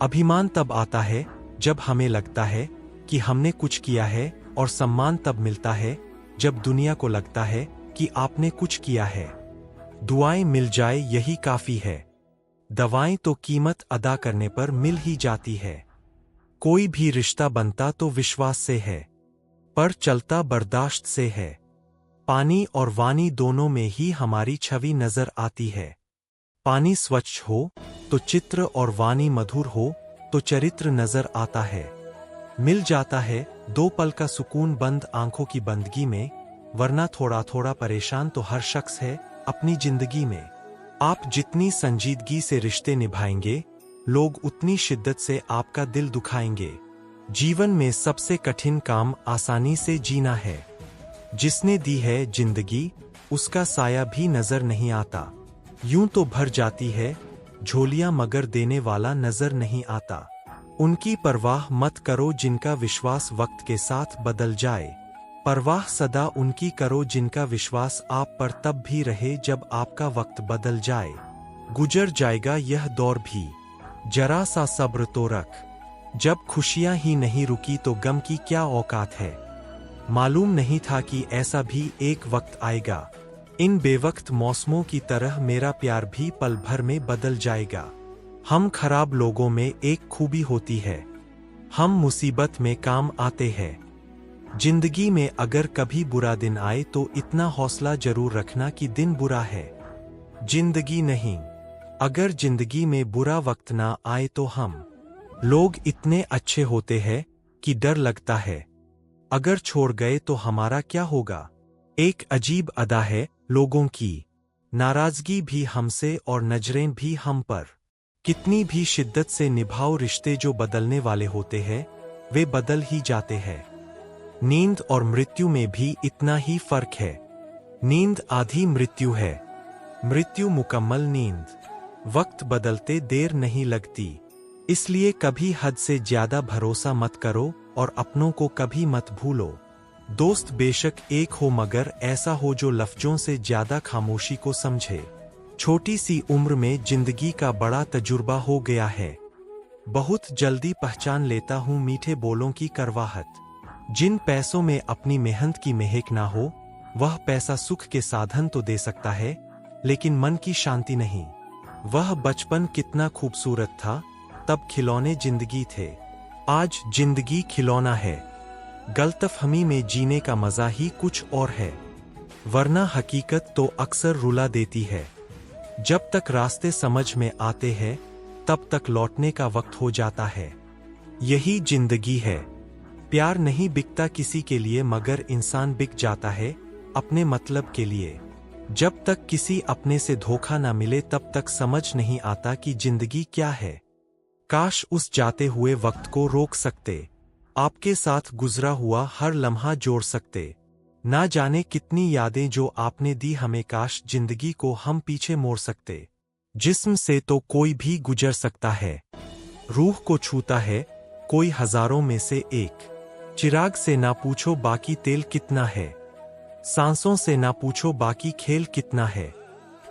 अभिमान तब आता है जब हमें लगता है कि हमने कुछ किया है, और सम्मान तब मिलता है जब दुनिया को लगता है कि आपने कुछ किया है। दुआएं मिल जाए यही काफी है, दवाएं तो कीमत अदा करने पर मिल ही जाती है। कोई भी रिश्ता बनता तो विश्वास से है, पर चलता बर्दाश्त से है। पानी और वाणी दोनों में ही हमारी छवि नजर आती है। पानी स्वच्छ हो तो चित्र, और वाणी मधुर हो तो चरित्र नजर आता है। मिल जाता है 2 पल का सुकून बंद आंखों की बंदगी में, वरना थोड़ा थोड़ा परेशान तो हर शख्स है अपनी जिंदगी में। आप जितनी संजीदगी से रिश्ते निभाएंगे, लोग उतनी शिद्दत से आपका दिल दुखाएंगे। जीवन में सबसे कठिन काम आसानी से जीना है। जिसने दी है जिंदगी उसका साया भी नजर नहीं आता। यूं तो भर जाती है झोलियां मगर देने वाला नजर नहीं आता। उनकी परवाह मत करो जिनका विश्वास वक्त के साथ बदल जाए। परवाह सदा उनकी करो जिनका विश्वास आप पर तब भी रहे जब आपका वक्त बदल जाए। गुजर जाएगा यह दौर भी, जरा सा सब्र तो रख। जब खुशियां ही नहीं रुकी तो गम की क्या औकात है। मालूम नहीं था कि ऐसा भी एक वक्त आएगा। इन बेवक्त मौसमों की तरह मेरा प्यार भी पल भर में बदल जाएगा। हम खराब लोगों में एक खूबी होती है, हम मुसीबत में काम आते हैं। जिंदगी में अगर कभी बुरा दिन आए तो इतना हौसला जरूर रखना कि दिन बुरा है, जिंदगी नहीं। अगर जिंदगी में बुरा वक्त ना आए तो हम लोग इतने अच्छे होते हैं कि डर लगता है। अगर छोड़ गए तो हमारा क्या होगा। एक अजीब अदा है लोगों की, नाराजगी भी हमसे और नजरें भी हम पर। कितनी भी शिद्दत से निभाओ रिश्ते, जो बदलने वाले होते हैं वे बदल ही जाते हैं। नींद और मृत्यु में भी इतना ही फर्क है। नींद आधी मृत्यु है, मृत्यु मुकम्मल नींद। वक्त बदलते देर नहीं लगती, इसलिए कभी हद से ज्यादा भरोसा मत करो और अपनों को कभी मत भूलो। दोस्त बेशक एक हो मगर ऐसा हो जो लफ्जों से ज्यादा खामोशी को समझे। छोटी सी उम्र में जिंदगी का बड़ा तजुर्बा हो गया है। बहुत जल्दी पहचान लेता हूँ मीठे बोलों की करवाहट। जिन पैसों में अपनी मेहनत की महक ना हो, वह पैसा सुख के साधन तो दे सकता है लेकिन मन की शांति नहीं। वह बचपन कितना खूबसूरत था, तब खिलौने जिंदगी थे। आज जिंदगी खिलौना है। गलतफहमी में जीने का मजा ही कुछ और है, वरना हकीकत तो अक्सर रुला देती है। जब तक रास्ते समझ में आते हैं तब तक लौटने का वक्त हो जाता है। यही जिंदगी है। प्यार नहीं बिकता किसी के लिए मगर इंसान बिक जाता है अपने मतलब के लिए। जब तक किसी अपने से धोखा ना मिले तब तक समझ नहीं आता कि जिंदगी क्या है। काश उस जाते हुए वक्त को रोक सकते, आपके साथ गुजरा हुआ हर लम्हा जोड़ सकते। ना जाने कितनी यादें जो आपने दी हमें, काश जिंदगी को हम पीछे मोड़ सकते। जिस्म से तो कोई भी गुजर सकता है, रूह को छूता है कोई हजारों में से एक। चिराग से ना पूछो बाकी तेल कितना है, सांसों से ना पूछो बाकी खेल कितना है।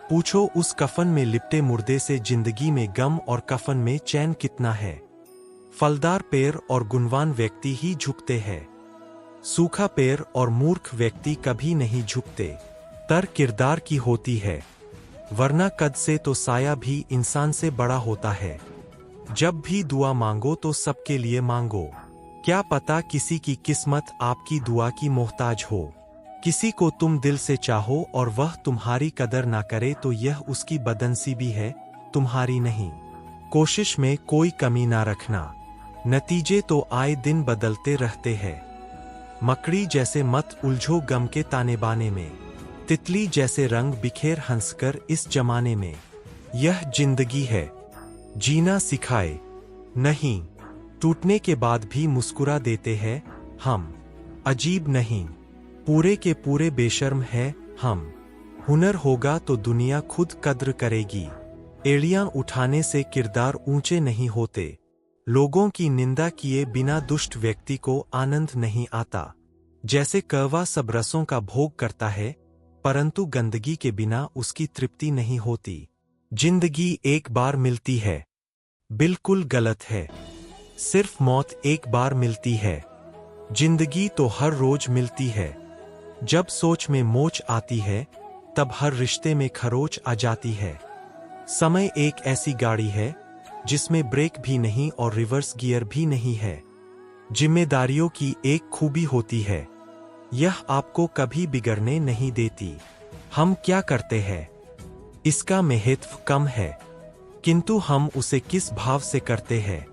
पूछो उस कफन में लिपटे मुर्दे से जिंदगी में गम और कफन में चैन कितना है। फलदार पैर और गुणवान व्यक्ति ही झुकते हैं, सूखा पैर और मूर्ख व्यक्ति कभी नहीं झुकते। तर किरदार की होती है, वरना कद से तो साया भी इंसान से बड़ा होता है। जब भी दुआ मांगो तो सबके लिए मांगो, क्या पता किसी की किस्मत आपकी दुआ की मोहताज हो। किसी को तुम दिल से चाहो और वह तुम्हारी कदर ना करे तो यह उसकी बदनसीबी है, तुम्हारी नहीं। कोशिश में कोई कमी ना रखना, नतीजे तो आए दिन बदलते रहते हैं। मकड़ी जैसे मत उलझो गम के ताने बाने में, तितली जैसे रंग बिखेर हंसकर इस जमाने में। यह जिंदगी है, जीना सिखाए नहीं, टूटने के बाद भी मुस्कुरा देते हैं हम। अजीब नहीं, पूरे के पूरे बेशर्म है हम। हुनर होगा तो दुनिया खुद कद्र करेगी, एड़ियां उठाने से किरदार ऊंचे नहीं होते। लोगों की निंदा किए बिना दुष्ट व्यक्ति को आनंद नहीं आता। जैसे कौवा सब रसों का भोग करता है, परंतु गंदगी के बिना उसकी तृप्ति नहीं होती। जिंदगी एक बार मिलती है, बिल्कुल गलत है। सिर्फ मौत एक बार मिलती है, जिंदगी तो हर रोज मिलती है। जब सोच में मोच आती है, तब हर रिश्ते में खरोच आ जाती है। समय एक ऐसी गाड़ी है जिसमें ब्रेक भी नहीं और रिवर्स गियर भी नहीं है। जिम्मेदारियों की एक खूबी होती है, यह आपको कभी बिगड़ने नहीं देती। हम क्या करते हैं, इसका महत्व कम है, किंतु हम उसे किस भाव से करते हैं,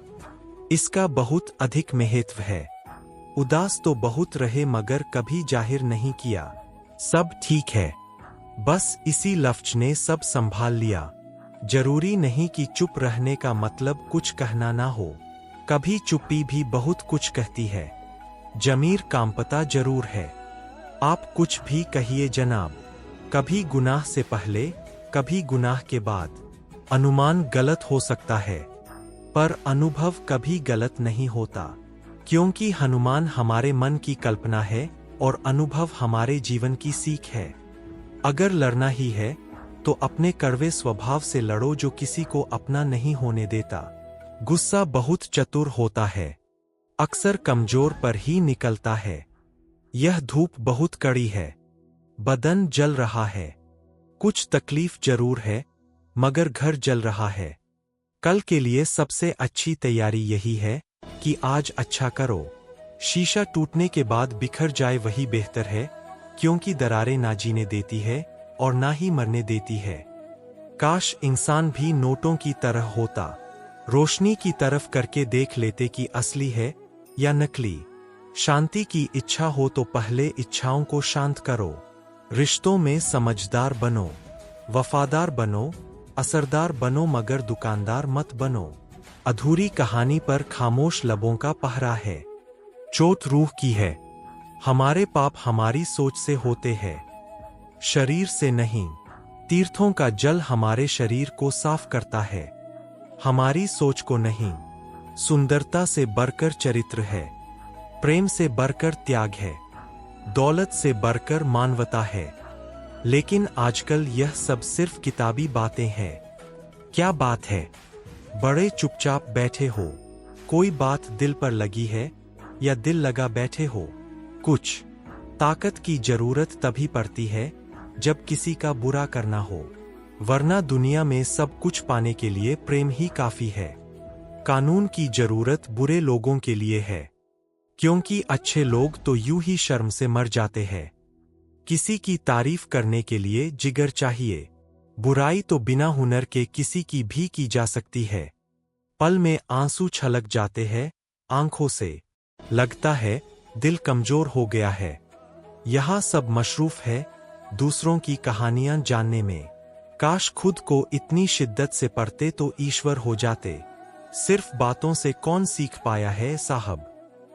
इसका बहुत अधिक महत्व है। उदास तो बहुत रहे मगर कभी जाहिर नहीं किया, सब ठीक है, बस इसी लफ्ज ने सब संभाल लिया। जरूरी नहीं कि चुप रहने का मतलब कुछ कहना ना हो, कभी चुप्पी भी बहुत कुछ कहती है। जमीर कांपता जरूर है, आप कुछ भी कहिए जनाब, कभी गुनाह से पहले कभी गुनाह के बाद। अनुमान गलत हो सकता है, पर अनुभव कभी गलत नहीं होता, क्योंकि अनुमान हमारे मन की कल्पना है और अनुभव हमारे जीवन की सीख है। अगर लड़ना ही है तो अपने कड़वे स्वभाव से लड़ो जो किसी को अपना नहीं होने देता। गुस्सा बहुत चतुर होता है, अक्सर कमजोर पर ही निकलता है। यह धूप बहुत कड़ी है, बदन जल रहा है, कुछ तकलीफ जरूर है मगर घर जल रहा है। कल के लिए सबसे अच्छी तैयारी यही है कि आज अच्छा करो। शीशा टूटने के बाद बिखर जाए वही बेहतर है, क्योंकि दरारें ना जीने देती है और ना ही मरने देती है। काश इंसान भी नोटों की तरह होता, रोशनी की तरफ करके देख लेते कि असली है या नकली। शांति की इच्छा हो तो पहले इच्छाओं को शांत करो। रिश्तों में समझदार बनो, वफादार बनो, असरदार बनो मगर दुकानदार मत बनो। अधूरी कहानी पर खामोश लबों का पहरा है। चोट रूह की है, हमारे पाप हमारी सोच से होते हैं, शरीर से नहीं। तीर्थों का जल हमारे शरीर को साफ करता है, हमारी सोच को नहीं। सुंदरता से बढ़कर चरित्र है, प्रेम से बढ़कर त्याग है, दौलत से बढ़कर मानवता है। लेकिन आजकल यह सब सिर्फ किताबी बातें हैं। क्या बात है, बड़े चुपचाप बैठे हो, कोई बात दिल पर लगी है या दिल लगा बैठे हो। कुछ ताकत की जरूरत तभी पड़ती है जब किसी का बुरा करना हो, वरना दुनिया में सब कुछ पाने के लिए प्रेम ही काफी है। कानून की जरूरत बुरे लोगों के लिए है, क्योंकि अच्छे लोग तो यूं ही शर्म से मर जाते हैं। किसी की तारीफ करने के लिए जिगर चाहिए, बुराई तो बिना हुनर के किसी की भी की जा सकती है। पल में आंसू छलक जाते हैं आंखों से, लगता है दिल कमजोर हो गया है। यहाँ सब मशरूफ है दूसरों की कहानियां जानने में। काश खुद को इतनी शिद्दत से पढ़ते तो ईश्वर हो जाते। सिर्फ बातों से कौन सीख पाया है साहब,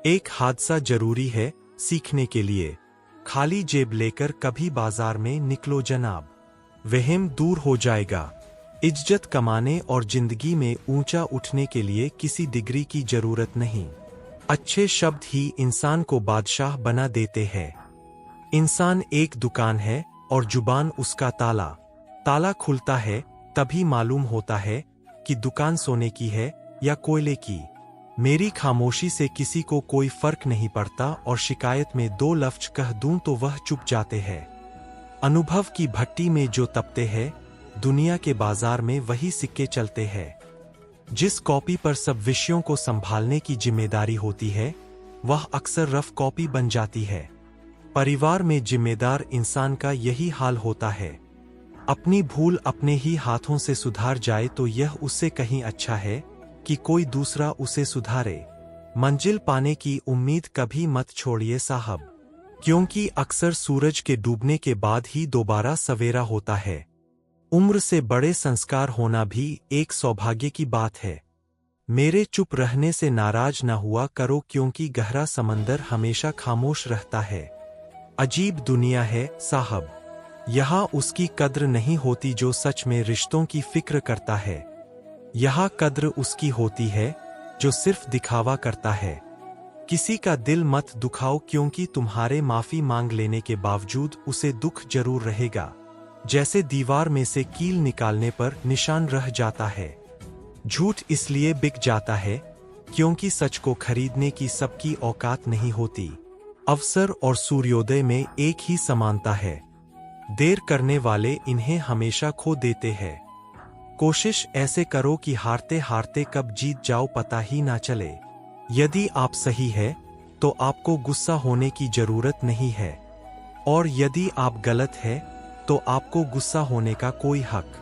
एक हादसा जरूरी है सीखने के लिए। खाली जेब लेकर कभी बाजार में निकलो जनाब, वहम दूर हो जाएगा। इज्जत कमाने और जिंदगी में ऊंचा उठने के लिए किसी डिग्री की जरूरत नहीं। अच्छे शब्द ही इंसान को बादशाह बना देते हैं। इंसान एक दुकान है और जुबान उसका ताला। ताला खुलता है तभी मालूम होता है कि दुकान सोने की है या कोयले की। मेरी खामोशी से किसी को कोई फर्क नहीं पड़ता और शिकायत में 2 लफ्ज कह दूं तो वह चुप जाते हैं। अनुभव की भट्टी में जो तपते हैं, दुनिया के बाजार में वही सिक्के चलते हैं। जिस कॉपी पर सब विषयों को संभालने की जिम्मेदारी होती है, वह अक्सर रफ कॉपी बन जाती है। परिवार में जिम्मेदार इंसान का यही हाल होता है। अपनी भूल अपने ही हाथों से सुधार जाए तो यह उससे कहीं अच्छा है कि कोई दूसरा उसे सुधारे। मंजिल पाने की उम्मीद कभी मत छोड़िए साहब, क्योंकि अक्सर सूरज के डूबने के बाद ही दोबारा सवेरा होता है। उम्र से बड़े संस्कार होना भी एक सौभाग्य की बात है। मेरे चुप रहने से नाराज न हुआ करो, क्योंकि गहरा समंदर हमेशा खामोश रहता है। अजीब दुनिया है साहब, यहाँ उसकी कद्र नहीं होती जो सच में रिश्तों की फिक्र करता है। यहाँ कद्र उसकी होती है जो सिर्फ दिखावा करता है। किसी का दिल मत दुखाओ, क्योंकि तुम्हारे माफी मांग लेने के बावजूद उसे दुख जरूर रहेगा। जैसे दीवार में से कील निकालने पर निशान रह जाता है। झूठ इसलिए बिक जाता है क्योंकि सच को खरीदने की सबकी औकात नहीं होती। अवसर और सूर्योदय में एक ही समानता है। देर करने वाले इन्हें हमेशा खो देते हैं। कोशिश ऐसे करो कि हारते हारते कब जीत जाओ पता ही ना चले। यदि आप सही है तो आपको गुस्सा होने की जरूरत नहीं है, और यदि आप गलत है तो आपको गुस्सा होने का कोई हक